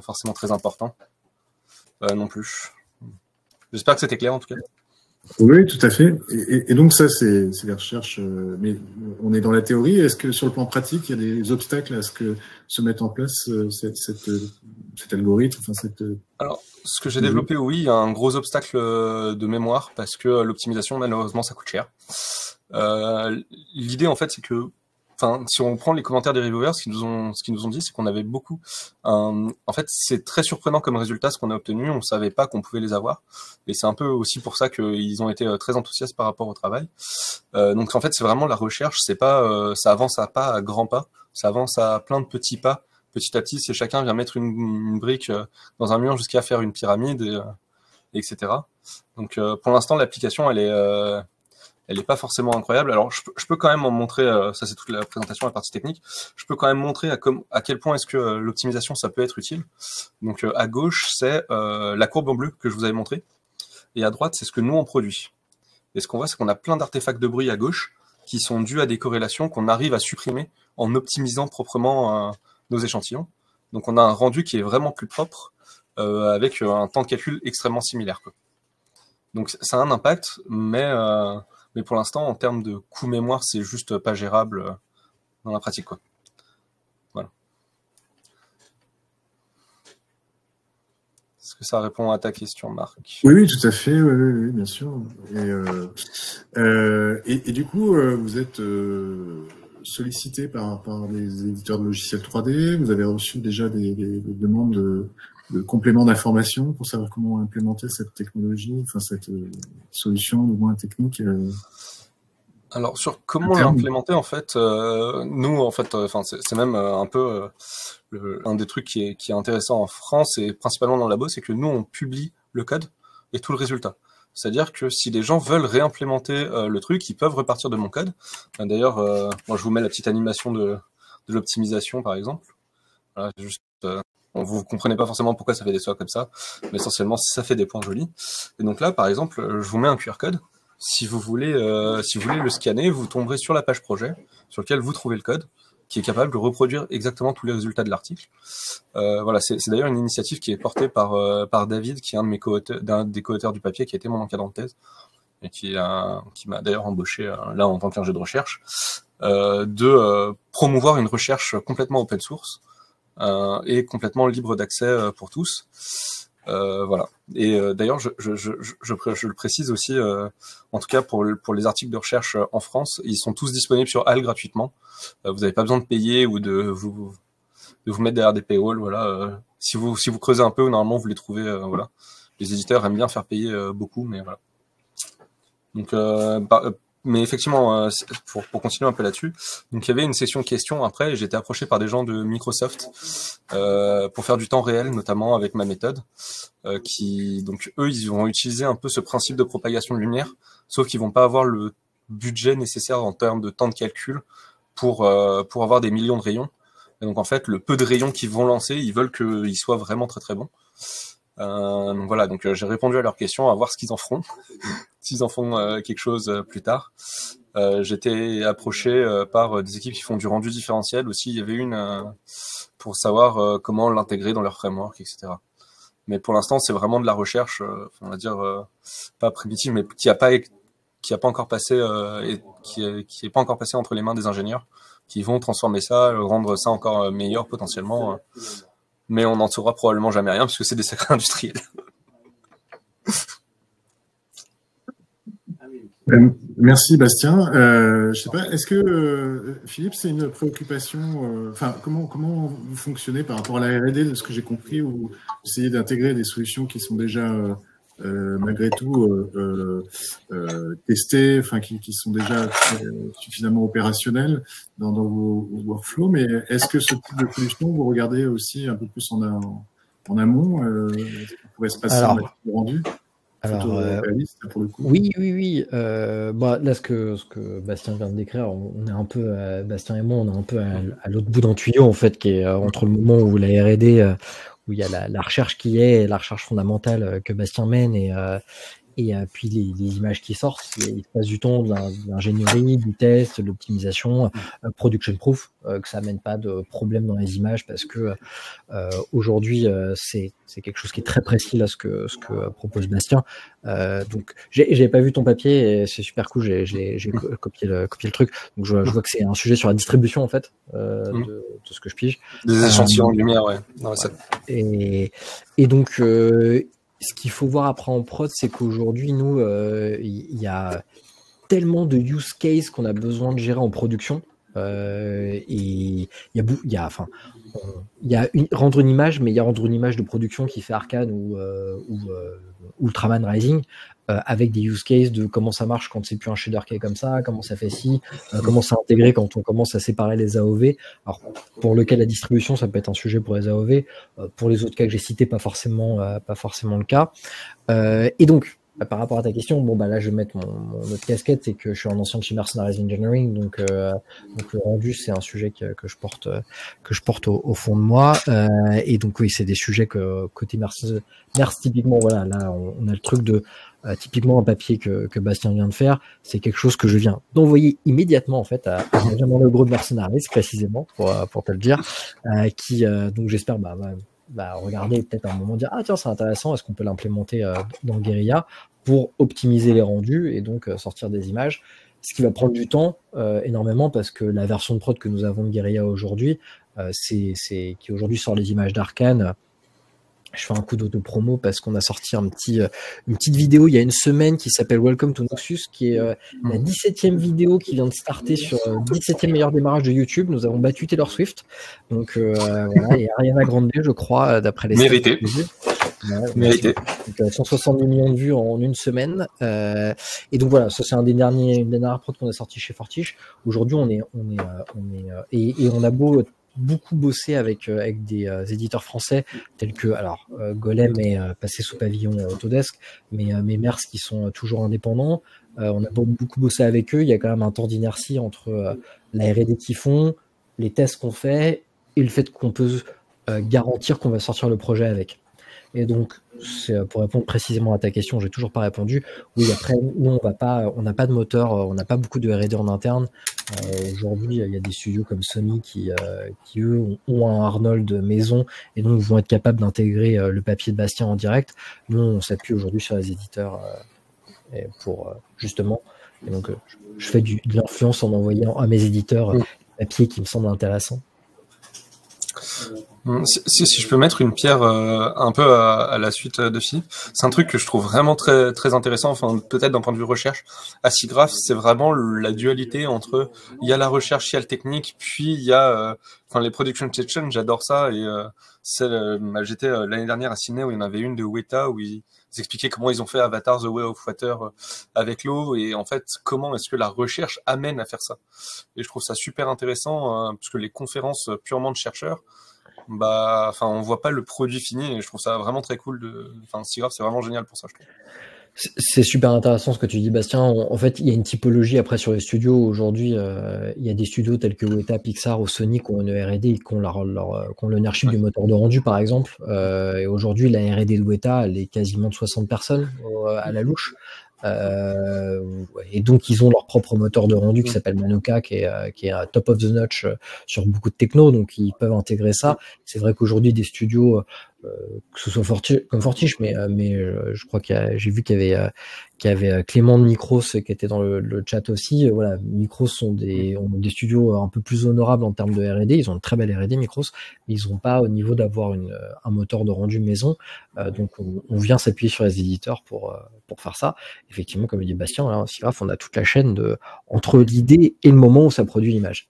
forcément très important. Non plus. J'espère que c'était clair en tout cas. Oui, tout à fait. Et donc ça, c'est les recherches. Mais on est dans la théorie. Est-ce que sur le plan pratique, il y a des obstacles à ce que se mette en place cet algorithme, Alors, ce que j'ai développé, oui, il y a un gros obstacle de mémoire parce que l'optimisation, malheureusement, ça coûte cher. L'idée, en fait, c'est que si on prend les commentaires des reviewers, ce qu'ils nous ont dit, c'est qu'on avait beaucoup. En fait, c'est très surprenant comme résultat ce qu'on a obtenu. On savait pas qu'on pouvait les avoir, et c'est un peu aussi pour ça qu'ils ont été très enthousiastes par rapport au travail. Donc en fait, c'est vraiment la recherche. C'est pas, ça avance à pas à grands pas. Ça avance à plein de petits pas. Petit à petit, c'est chacun vient mettre une brique dans un mur jusqu'à faire une pyramide, etc. Donc pour l'instant, l'application, elle est pas forcément incroyable. Alors, je peux quand même en montrer, ça c'est toute la présentation, la partie technique, je peux quand même montrer à quel point est-ce que l'optimisation, ça peut être utile. Donc, à gauche, c'est la courbe en bleu que je vous avais montrée, et à droite, c'est ce que nous, on produit. Et ce qu'on voit, c'est qu'on a plein d'artefacts de bruit à gauche qui sont dus à des corrélations qu'on arrive à supprimer en optimisant proprement nos échantillons. Donc, on a un rendu qui est vraiment plus propre, avec un temps de calcul extrêmement similaire, quoi. Donc, ça a un impact, mais pour l'instant, en termes de coût mémoire, c'est juste pas gérable dans la pratique, quoi. Voilà. Est-ce que ça répond à ta question, Marc? Oui, tout à fait, oui, bien sûr. Et du coup, vous êtes sollicité par des éditeurs de logiciels 3D. Vous avez reçu déjà des demandes de compléments d'information pour savoir comment implémenter cette technologie, enfin cette solution du moins technique. Alors sur comment l'implémenter, en fait, nous, en fait, enfin c'est même un peu un des trucs qui est intéressant en France et principalement dans le labo, c'est que nous on publie le code et tout le résultat. C'est-à-dire que si les gens veulent réimplémenter le truc, ils peuvent repartir de mon code. D'ailleurs, moi je vous mets la petite animation de l'optimisation par exemple. Voilà, juste, vous comprenez pas forcément pourquoi ça fait des sauts comme ça, mais essentiellement ça fait des points jolis. Et donc là, par exemple, je vous mets un QR code. Si vous voulez le scanner, vous tomberez sur la page projet sur laquelle vous trouvez le code qui est capable de reproduire exactement tous les résultats de l'article. Voilà, c'est d'ailleurs une initiative qui est portée par David, qui est un des co-auteurs du papier, qui a été mon encadrant de thèse et qui m'a d'ailleurs embauché là en tant qu'ingé de recherche, de promouvoir une recherche complètement open source et complètement libre d'accès pour tous. Voilà. Et d'ailleurs, je le précise aussi, en tout cas pour les articles de recherche en France, ils sont tous disponibles sur HAL gratuitement. Vous n'avez pas besoin de payer ou de vous mettre derrière des paywalls. Voilà. Si vous creusez un peu, normalement vous les trouvez. Voilà. Les éditeurs aiment bien faire payer beaucoup, mais voilà. Donc, mais effectivement, pour continuer un peu là-dessus, donc il y avait une session questions après, et j'ai été approché par des gens de Microsoft pour faire du temps réel, notamment avec ma méthode, qui, donc eux, ils vont utiliser un peu ce principe de propagation de lumière, sauf qu'ils vont pas avoir le budget nécessaire en termes de temps de calcul pour avoir des millions de rayons. Et donc en fait, le peu de rayons qu'ils vont lancer, ils veulent qu'ils soient vraiment très très bons. Donc voilà, donc j'ai répondu à leurs questions, à voir ce qu'ils en feront, s'ils en font quelque chose plus tard. J'étais approché par des équipes qui font du rendu différentiel aussi. Il y avait une pour savoir comment l'intégrer dans leur framework, etc. Mais pour l'instant, c'est vraiment de la recherche, on va dire pas primitive, mais qui a pas encore passé et qui est pas encore passé entre les mains des ingénieurs, qui vont transformer ça, rendre ça encore meilleur potentiellement. Mais on n'en saura probablement jamais rien parce que c'est des secrets industriels. Merci Bastien. Je sais pas, est-ce que Philippe, c'est une préoccupation, enfin comment vous fonctionnez par rapport à la R&D, de ce que j'ai compris, où vous essayez d'intégrer des solutions qui sont déjà malgré tout testées, enfin qui sont déjà suffisamment opérationnelles dans vos workflows, mais est-ce que ce type de solution vous regardez aussi un peu plus en amont, ce qui pourrait se passer en rendu? Alors, pour le coup. Oui. Bah, là, ce que Bastien vient de décrire, on est un peu, Bastien et moi, on est un peu à l'autre bout d'un tuyau, en fait, qui est entre le moment où la R&D, où il y a la recherche la recherche fondamentale que Bastien mène et puis les images qui sortent. Il se passe du temps de l'ingénierie, du test, de l'optimisation, production proof, que ça amène pas de problème dans les images parce que aujourd'hui c'est quelque chose qui est très précis là ce que propose Bastien. Donc j'ai pas vu ton papier et c'est super cool, j'ai copié le truc. Donc je vois que c'est un sujet sur la distribution en fait de ce que je pige. Des échantillons de lumière, ouais. Non, ouais. Et donc ce qu'il faut voir après en prod, c'est qu'aujourd'hui, nous, il y a tellement de use cases qu'on a besoin de gérer en production. Et il y a rendre une image, mais il y a rendre une image de production qui fait Arcane ou Ultraman Rising, avec des use cases de comment ça marche quand c'est plus un shader qui est comme ça, comment ça fait ci, comment c'est intégré quand on commence à séparer les AOV. Alors pour lequel la distribution, ça peut être un sujet pour les AOV. Pour les autres cas que j'ai cités, pas forcément le cas. Et donc, par rapport à ta question, bon bah là je vais mettre mon autre casquette, c'est que je suis un ancien de chez Mercenaries Engineering, donc le rendu c'est un sujet que je porte au fond de moi, et donc oui, c'est des sujets que côté Merce typiquement, voilà, là on a le truc de typiquement un papier que Bastien vient de faire, c'est quelque chose que je viens d'envoyer immédiatement en fait à Benjamin Legros de Mercenaries précisément pour te le dire, qui donc j'espère regarder peut-être à un moment dire ah tiens c'est intéressant, est-ce qu'on peut l'implémenter dans Guerilla pour optimiser les rendus et donc sortir des images, ce qui va prendre du temps énormément parce que la version de prod que nous avons de Guerilla aujourd'hui qui aujourd'hui sort les images d'Arcane Je fais un coup d'auto-promo parce qu'on a sorti une petite vidéo il y a une semaine qui s'appelle Welcome to Noxus, qui est la 17e vidéo qui vient de starter sur 17e meilleur démarrage de YouTube. Nous avons battu Taylor Swift. Donc voilà, et Ariana Grande, je crois, d'après les Mérité. Mérité. Donc, 170 millions de vues en une semaine. Et donc voilà, ça c'est une des dernières prods qu'on a sorti chez Fortiche. Aujourd'hui, et on a beaucoup bossé avec des éditeurs français tels que Golem est passé sous pavillon Autodesk, mais Mers qui sont toujours indépendants. On a beaucoup bossé avec eux. Il y a quand même un temps d'inertie entre la R&D qu'ils font, les tests qu'on fait et le fait qu'on peut garantir qu'on va sortir le projet avec. Et donc, pour répondre précisément à ta question, j'ai toujours pas répondu. Oui, après, nous, on n'a pas de moteur, on n'a pas beaucoup de R&D en interne. Aujourd'hui, il y a des studios comme Sony qui eux, ont un Arnold maison et donc vont être capables d'intégrer le papier de Bastien en direct. Nous, on s'appuie aujourd'hui sur les éditeurs pour justement. Et donc, je fais de l'influence en envoyant à mes éditeurs le papier qui me semble intéressant. Si je peux mettre une pierre un peu à la suite de Philippe, c'est un truc que je trouve vraiment très très intéressant, enfin peut-être d'un point de vue recherche. À SIGGRAPH, c'est vraiment la dualité entre il y a la recherche, il y a le technique, puis il y a les production sessions, j'adore ça. Et j'étais l'année dernière à Sydney où il y en avait une de Weta où ils expliquaient comment ils ont fait Avatar The Way of Water avec l'eau et en fait comment est-ce que la recherche amène à faire ça. Et je trouve ça super intéressant parce que les conférences purement de chercheurs, on voit pas le produit fini et je trouve ça vraiment très cool SIGGRAPH, c'est vraiment génial pour ça, je trouve. C'est super intéressant ce que tu dis, Bastien. En fait, il y a une typologie après sur les studios. Aujourd'hui, il y a des studios tels que Weta, Pixar ou Sony qui ont une R&D et qui ont l'ownership du moteur de rendu, par exemple. Et aujourd'hui, la R&D de Weta, elle est quasiment de 60 personnes à la louche. Et donc ils ont leur propre moteur de rendu qui s'appelle Manuka qui est à top of the notch sur beaucoup de techno, donc ils peuvent intégrer ça. C'est vrai qu'aujourd'hui des studios que ce soit comme Fortiche, mais je crois j'ai vu qu'il y avait Clément de Micros qui était dans le chat aussi. Voilà, Micros ont des studios un peu plus honorables en termes de R&D. Ils ont une très belle R&D Micros, mais ils n'ont pas au niveau d'avoir un moteur de rendu maison. Donc on vient s'appuyer sur les éditeurs pour faire ça. Effectivement, comme le dit Bastien, là, SIGGRAPH, on a toute la chaîne entre l'idée et le moment où ça produit l'image.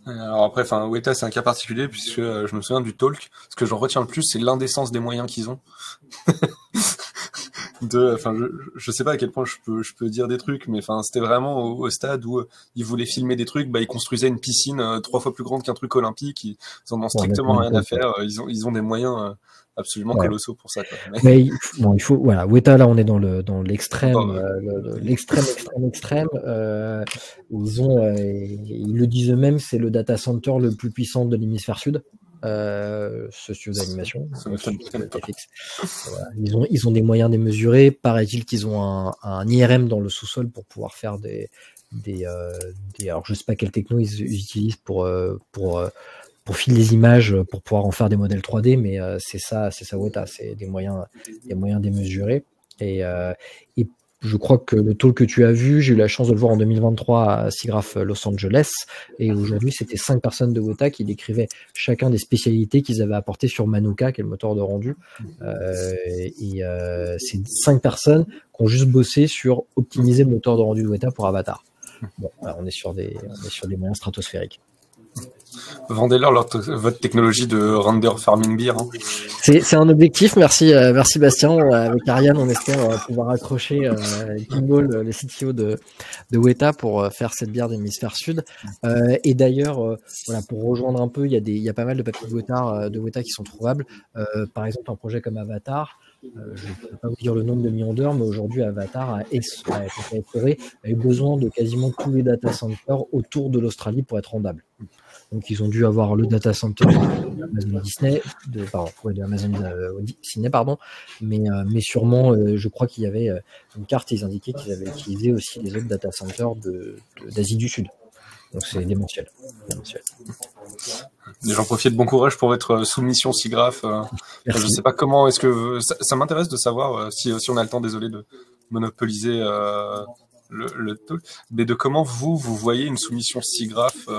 Alors après, Weta c'est un cas particulier puisque je me souviens du talk. Ce que j'en retiens le plus, c'est l'indécence des moyens qu'ils ont. Je sais pas à quel point je peux dire des trucs, mais c'était vraiment au stade où ils voulaient filmer des trucs, ils construisaient une piscine 3 fois plus grande qu'un truc olympique. Ils en ont strictement rien à faire. Ils ont des moyens absolument colossaux pour ça, quoi. Mais il faut, voilà, Weta, là, on est dans l'extrême, l'extrême. Ils le disent eux-mêmes, c'est le data center le plus puissant de l'hémisphère sud. Ce studio d'animation. Voilà. Ils ont des moyens démesurés. Paraît-il qu'ils ont un IRM dans le sous-sol pour pouvoir faire alors je sais pas quelle techno ils utilisent pour filer les images pour pouvoir en faire des modèles 3D, mais c'est ça Weta, c'est des moyens démesurés. Et je crois que le talk que tu as vu, j'ai eu la chance de le voir en 2023 à SIGGRAPH Los Angeles, et aujourd'hui c'était 5 personnes de Weta qui décrivaient chacun des spécialités qu'ils avaient apportées sur Manuka, qui est le moteur de rendu. C'est 5 personnes qui ont juste bossé sur optimiser le moteur de rendu de Weta pour Avatar. Bon, voilà, on est sur des moyens stratosphériques. Vendez-leur votre technologie de render farming beer. Hein. C'est un objectif. Merci Bastien. Avec Ariane, on espère pouvoir accrocher Kimball, le CTO de Weta, pour faire cette bière d'hémisphère sud. Et d'ailleurs, voilà, pour rejoindre un peu, il y a pas mal de papiers de Weta qui sont trouvables. Par exemple, un projet comme Avatar. Je ne peux pas vous dire le nombre de millions d'heures, mais aujourd'hui, Avatar a eu besoin de quasiment tous les data centers autour de l'Australie pour être rendable. Donc, ils ont dû avoir le data center d'Amazon Disney, de Amazon Disney, mais sûrement, je crois qu'il y avait une carte, ils indiquaient qu'ils avaient utilisé aussi les autres data centers d'Asie du Sud. Donc, c'est démentiel. J'en profite, bon courage pour votre soumission SIGGRAPH. Je ne sais pas comment, est-ce que ça m'intéresse de savoir si on a le temps, désolé, de monopoliser le talk, mais de comment vous voyez une soumission SIGGRAPH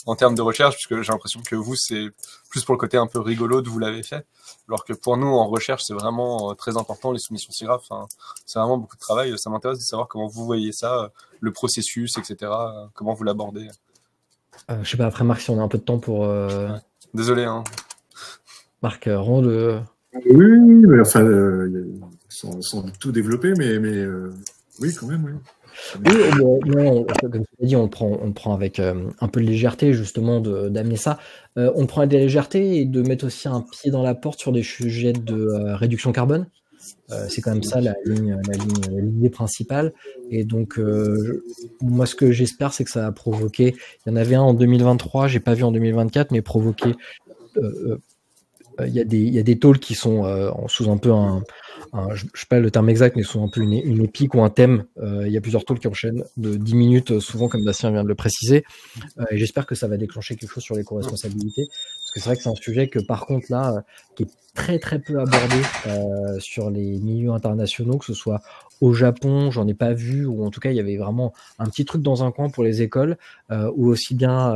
en termes de recherche, puisque j'ai l'impression que vous, c'est plus pour le côté un peu rigolo de vous l'avez fait, alors que pour nous, en recherche, c'est vraiment très important, les soumissions SIGGRAPH. C'est vraiment beaucoup de travail. Ça m'intéresse de savoir comment vous voyez ça, le processus, etc., comment vous l'abordez. Je sais pas, après Marc, si on a un peu de temps pour... Ouais. Désolé. Marc, rend Oui, mais enfin, sans tout développer, mais oui, quand même, oui. Oui, non, comme tu l'as dit, on le prend avec un peu de légèreté, justement, d'amener ça. On le prend avec de la légèreté et de mettre aussi un pied dans la porte sur des sujets de réduction carbone. C'est quand même ça l'idée principale. Et donc, moi, ce que j'espère, c'est que ça va provoquer. Il y en avait un en 2023, j'ai pas vu en 2024, mais provoquer. Il y a des talks qui sont sous un peu je sais pas le terme exact, mais sous un peu une épique ou un thème. Il y a plusieurs talks qui enchaînent de 10 minutes, souvent, comme Bastien vient de le préciser. Et j'espère que ça va déclencher quelque chose sur l'éco-responsabilité. Parce que c'est vrai que c'est un sujet que, par contre, là, qui est très, très peu abordé sur les milieux internationaux, que ce soit au Japon, j'en ai pas vu, ou en tout cas, il y avait vraiment un petit truc dans un coin pour les écoles, ou aussi bien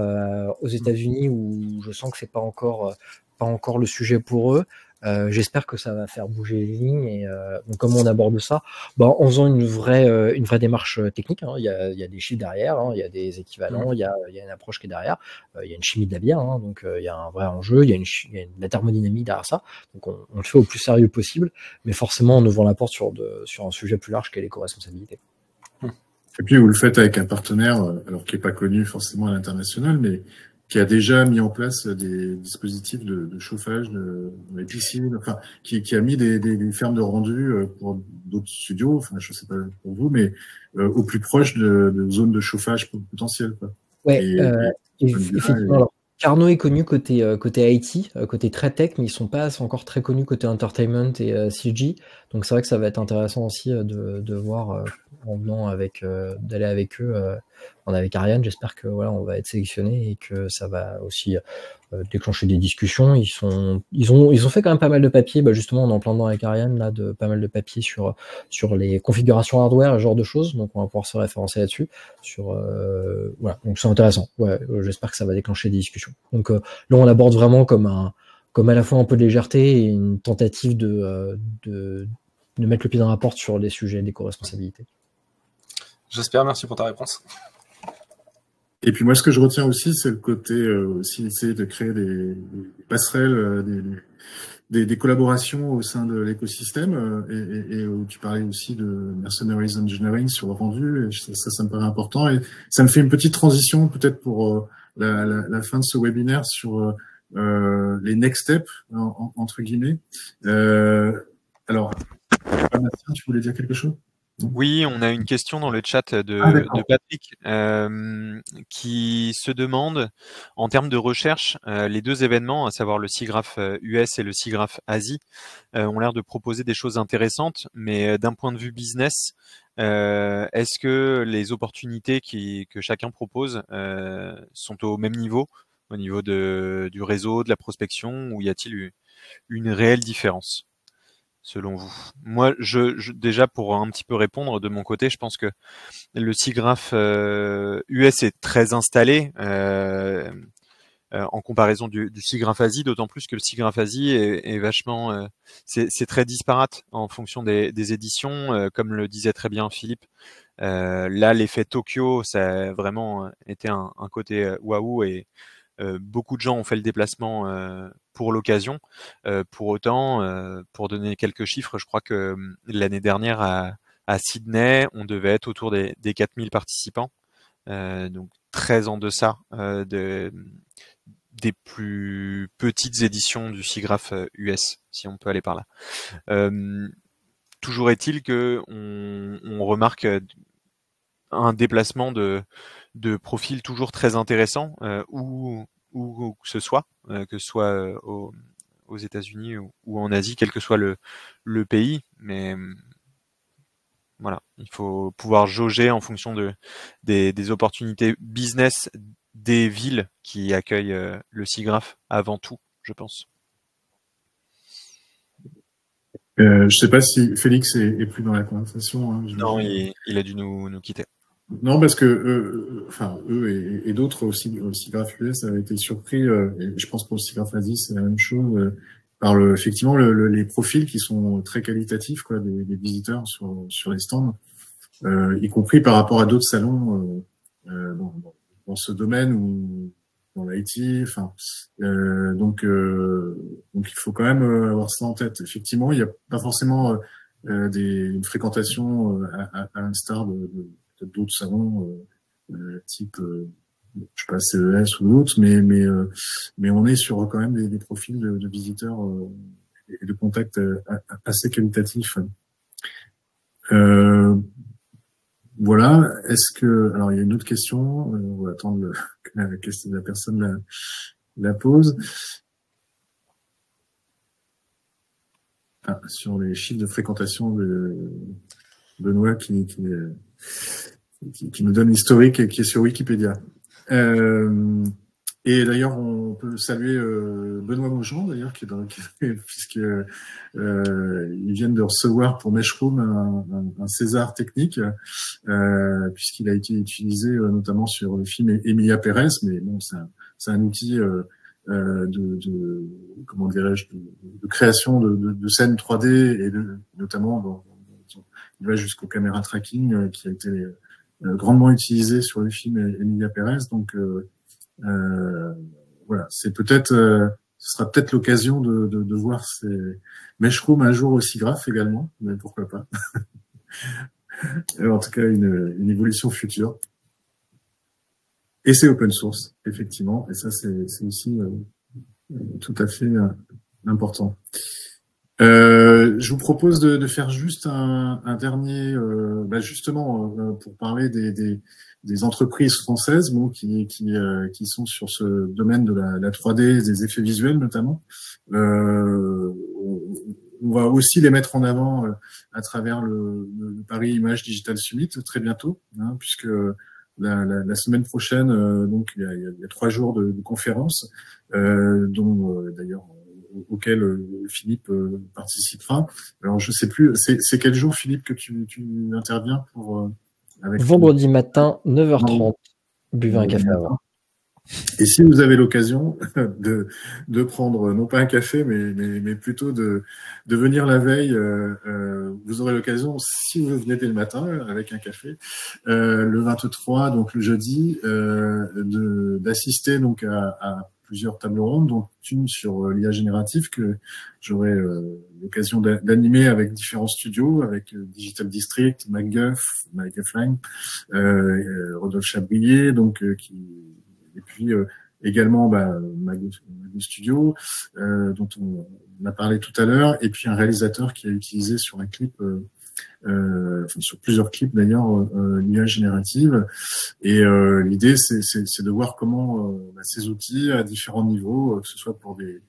aux États-Unis, où je sens que c'est pas encore le sujet pour eux. J'espère que ça va faire bouger les lignes. Et donc, comment on aborde ça, en faisant une vraie démarche technique. Il y a des chiffres derrière, il y a des équivalents, il y a une approche qui est derrière, il y a une chimie de la bière, donc il y a un vrai enjeu, il y a de la thermodynamique derrière ça. Donc on le fait au plus sérieux possible, mais forcément en ouvrant la porte sur un sujet plus large qu'est l'éco-responsabilité. Et puis vous le faites avec un partenaire, alors qui n'est pas connu forcément à l'international, mais qui a déjà mis en place des dispositifs de chauffage dans les piscines, enfin, qui a mis des fermes de rendu pour d'autres studios, enfin, je sais pas pour vous, mais au plus proche de zones de chauffage potentielles, quoi. Ouais, effectivement. Alors, Carnot est connu côté IT, côté très tech, mais ils sont pas encore très connus côté entertainment et CG. Donc c'est vrai que ça va être intéressant aussi de voir en venant d'aller avec eux, avec Ariane. J'espère que voilà, on va être sélectionné et que ça va aussi déclencher des discussions. Ils ont fait quand même pas mal de papiers, justement, on est en plein dedans avec Ariane, là, de pas mal de papiers sur les configurations hardware et ce genre de choses. Donc, on va pouvoir se référencer là-dessus. Voilà. Donc, c'est intéressant. Ouais, j'espère que ça va déclencher des discussions. Donc, là, on l'aborde vraiment comme à la fois un peu de légèreté et une tentative de mettre le pied dans la porte sur les sujets d'éco-responsabilité. J'espère. Merci pour ta réponse. Et puis moi, ce que je retiens aussi, c'est le côté aussi essayer de créer des passerelles, des collaborations au sein de l'écosystème. Et où tu parlais aussi de Mercenaries Engineering sur le rendu. Et ça me paraît important. Et ça me fait une petite transition peut-être pour la fin de ce webinaire sur les next steps, entre guillemets. Alors, Bastien, tu voulais dire quelque chose ? Oui, on a une question dans le chat de Patrick qui se demande, en termes de recherche, les deux événements, à savoir le SIGGRAPH US et le SIGGRAPH Asie, ont l'air de proposer des choses intéressantes, mais d'un point de vue business, est-ce que les opportunités que chacun propose sont au même niveau, au niveau du réseau, de la prospection, ou y a-t-il une réelle différence ? Selon vous? Moi, déjà pour un petit peu répondre de mon côté, je pense que le SIGGRAPH US est très installé en comparaison du SIGGRAPH Asie, d'autant plus que le SIGGRAPH Asie est vachement, c'est très disparate en fonction des éditions, comme le disait très bien Philippe. Là, l'effet Tokyo, ça a vraiment été un côté waouh, et beaucoup de gens ont fait le déplacement pour l'occasion. Pour autant, pour donner quelques chiffres, je crois que l'année dernière à Sydney, on devait être autour des 4000 participants, donc très en deçà des plus petites éditions du SIGGRAPH US, si on peut aller par là. Toujours est-il que on remarque un déplacement de profils toujours très intéressants, où que ce soit aux États-Unis ou en Asie, quel que soit le pays. Mais voilà, il faut pouvoir jauger en fonction des opportunités business des villes qui accueillent le SIGGRAPH avant tout, je pense. Je sais pas si Félix est plus dans la conversation. Hein, non, il a dû nous quitter. Non, parce que enfin eux et d'autres aussi, SIGGRAPH US avaient été surpris, et je pense pour le SIGGRAPH Asie c'est la même chose, par effectivement les profils qui sont très qualitatifs quoi, des visiteurs sur les stands, y compris par rapport à d'autres salons dans ce domaine ou dans l'IT. Enfin, donc il faut quand même avoir ça en tête. Effectivement, il n'y a pas forcément une fréquentation à l'instar peut-être d'autres salons type je sais pas CES ou d'autres, mais on est sur quand même des profils de visiteurs et de contacts assez qualitatifs. Voilà. Est-ce que alors il y a une autre question, on va attendre que la personne la pose. Sur les chiffres de fréquentation de Benoît qui nous donne l'historique et qui est sur Wikipédia. Et d'ailleurs, on peut saluer Benoît Maujean, d'ailleurs, puisque ils viennent de recevoir pour Meshroom un César technique, puisqu'il a été utilisé notamment sur le film Emilia Pérez, mais bon, c'est un outil comment dirais-je, de création de scènes 3D et notamment il va jusqu'aux caméras tracking qui a été grandement utilisé sur le film Emilia Pérez. Donc voilà, c'est peut-être ce sera peut-être l'occasion de voir ces Meshroom un jour au SIGGRAPH également, mais pourquoi pas. En tout cas, une évolution future. Et c'est open source, effectivement, et ça c'est aussi tout à fait important. Je vous propose de faire juste un dernier, justement pour parler des entreprises françaises, qui sont sur ce domaine de la 3D, des effets visuels notamment. On va aussi les mettre en avant à travers le Paris Image Digital Summit très bientôt, puisque la semaine prochaine, donc il y a 3 jours de conférences, dont d'ailleurs auquel Philippe participera. Alors je sais plus, c'est quel jour Philippe que tu interviens pour avec vendredi matin 9h30. Buvez un café avant. Et si vous avez l'occasion de prendre non pas un café mais plutôt de venir la veille, vous aurez l'occasion, si vous venez dès le matin avec un café, le 23, donc le jeudi, d'assister donc à plusieurs tables rondes, dont une sur l'IA générative que j'aurai l'occasion d'animer avec différents studios, avec Digital District, MacGuff Line, Rodolphe Chabrier, donc et puis également MacGuff Studio, dont on a parlé tout à l'heure, et puis un réalisateur qui a utilisé sur un clip, sur plusieurs clips d'ailleurs, l'IA générative. Et l'idée, c'est de voir comment ces outils à différents niveaux, que ce soit pour des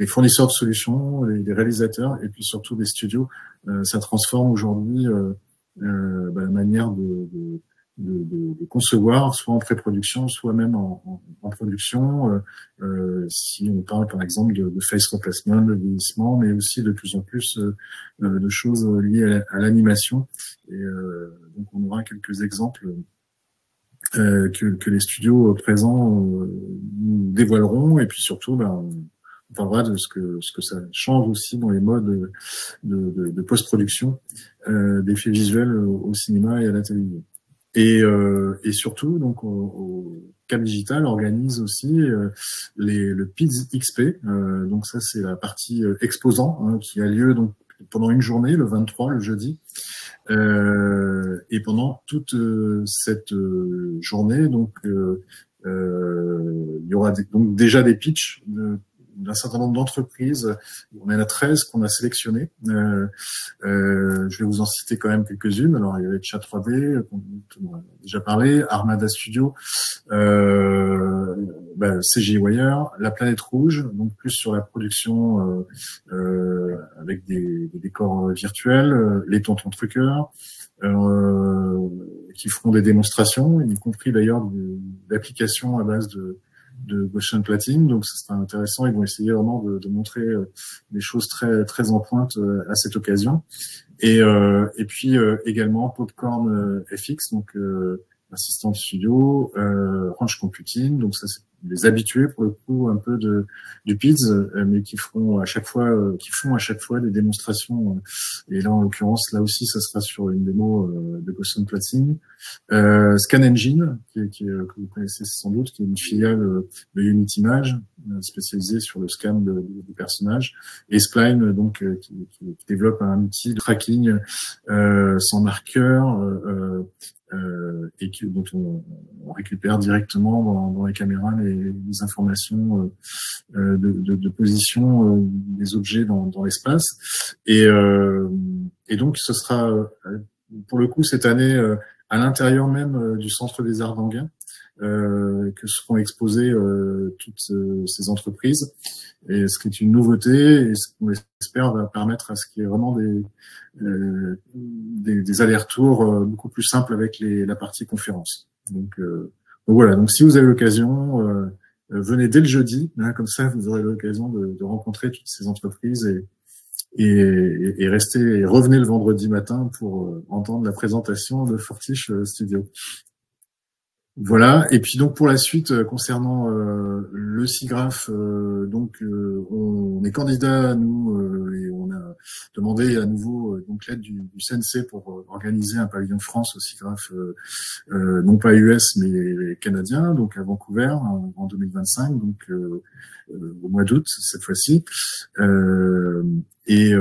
fournisseurs de solutions, des réalisateurs, et puis surtout des studios, ça transforme aujourd'hui la manière de concevoir, soit en pré-production, soit même en production. Si on parle par exemple de face replacement, de vieillissement, mais aussi de plus en plus de choses liées à l'animation. Et donc on aura quelques exemples que les studios présents nous dévoileront, et puis surtout on parlera de ce que ça change aussi dans les modes de post-production d'effets visuels au cinéma et à la télévision. Et surtout, donc, au Cap Digital organise aussi le PIDS XP. Donc ça, c'est la partie exposant qui a lieu donc pendant une journée, le 23, le jeudi. Et pendant toute cette journée, donc, il y aura donc déjà des pitchs d'un certain nombre d'entreprises. On en a 13 qu'on a sélectionnées. Je vais vous en citer quand même quelques-unes. Alors, il y avait Chat3D, on a déjà parlé, Armada Studio, CGI Wire, La Planète Rouge, donc plus sur la production avec des décors virtuels, les Tontons Truqueurs, qui feront des démonstrations, y compris d'ailleurs d'applications à base de Gaussian Plating, donc ça sera intéressant. Ils vont essayer vraiment de montrer des choses très très en pointe à cette occasion. Et puis également Popcorn FX, donc Assistant Studio, Ranch Computing, donc ça c'est des habitués pour le coup un peu du PIDS, mais qui font à chaque fois des démonstrations. Et là en l'occurrence, là aussi, ça sera sur une démo de Gaussian Plating. Scan Engine, que vous connaissez sans doute, qui est une filiale de Unity-Image, spécialisée sur le scan des personnages, et Spline, donc qui développe un outil de tracking sans marqueur. Et dont on récupère directement dans les caméras les informations de position des objets dans l'espace. Et donc ce sera pour le coup cette année à l'intérieur même du Centre des Arts d'Anguin que seront exposées toutes ces entreprises, et ce qui est une nouveauté et ce qu'on espère va permettre à ce qu'il y ait vraiment des allers-retours beaucoup plus simples avec la partie conférence. Donc voilà, donc si vous avez l'occasion, venez dès le jeudi, hein, comme ça vous aurez l'occasion de rencontrer toutes ces entreprises et revenez le vendredi matin pour entendre la présentation de Fortiche Studio. Voilà. Et puis donc pour la suite concernant le SIGGRAPH, on est candidat nous et on a demandé à nouveau donc l'aide du CNC pour organiser un pavillon France au SIGGRAPH, non pas US mais canadien, donc à Vancouver en 2025, donc au mois d'août cette fois-ci. Et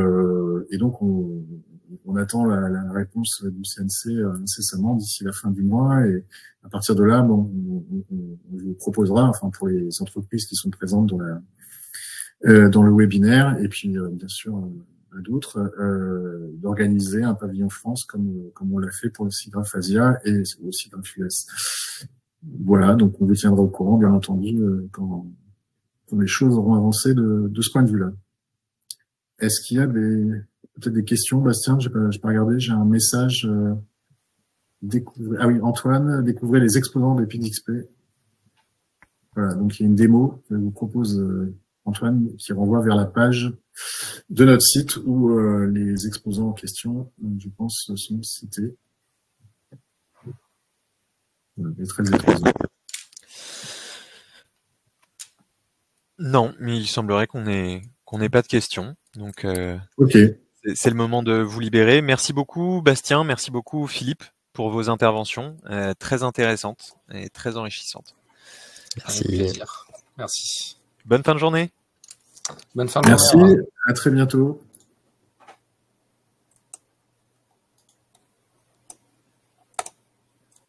donc on attend la réponse du CNC incessamment d'ici la fin du mois, et à partir de là, on vous proposera, enfin pour les entreprises qui sont présentes dans le webinaire, et puis bien sûr à d'autres, d'organiser un pavillon France comme on l'a fait pour le SIGGRAPH Asia et le SIGGRAPH US. Voilà, donc on vous tiendra au courant, bien entendu, quand les choses auront avancé de ce point de vue-là. Est-ce qu'il y a peut-être des questions, Bastien? J'ai pas regardé, j'ai un message. Ah oui, Antoine, découvrez les exposants de PIDXP. Voilà, donc il y a une démo que vous propose Antoine, qui renvoie vers la page de notre site où les exposants en question, je pense, sont cités. Les 13 exposants. Non, mais il semblerait qu'on n'ait pas de questions. Donc, ok. C'est le moment de vous libérer. Merci beaucoup, Bastien. Merci beaucoup, Philippe, pour vos interventions très intéressantes et très enrichissantes. Merci. Avec plaisir. Merci. Bonne fin de journée. Bonne fin de journée. Merci. À très bientôt.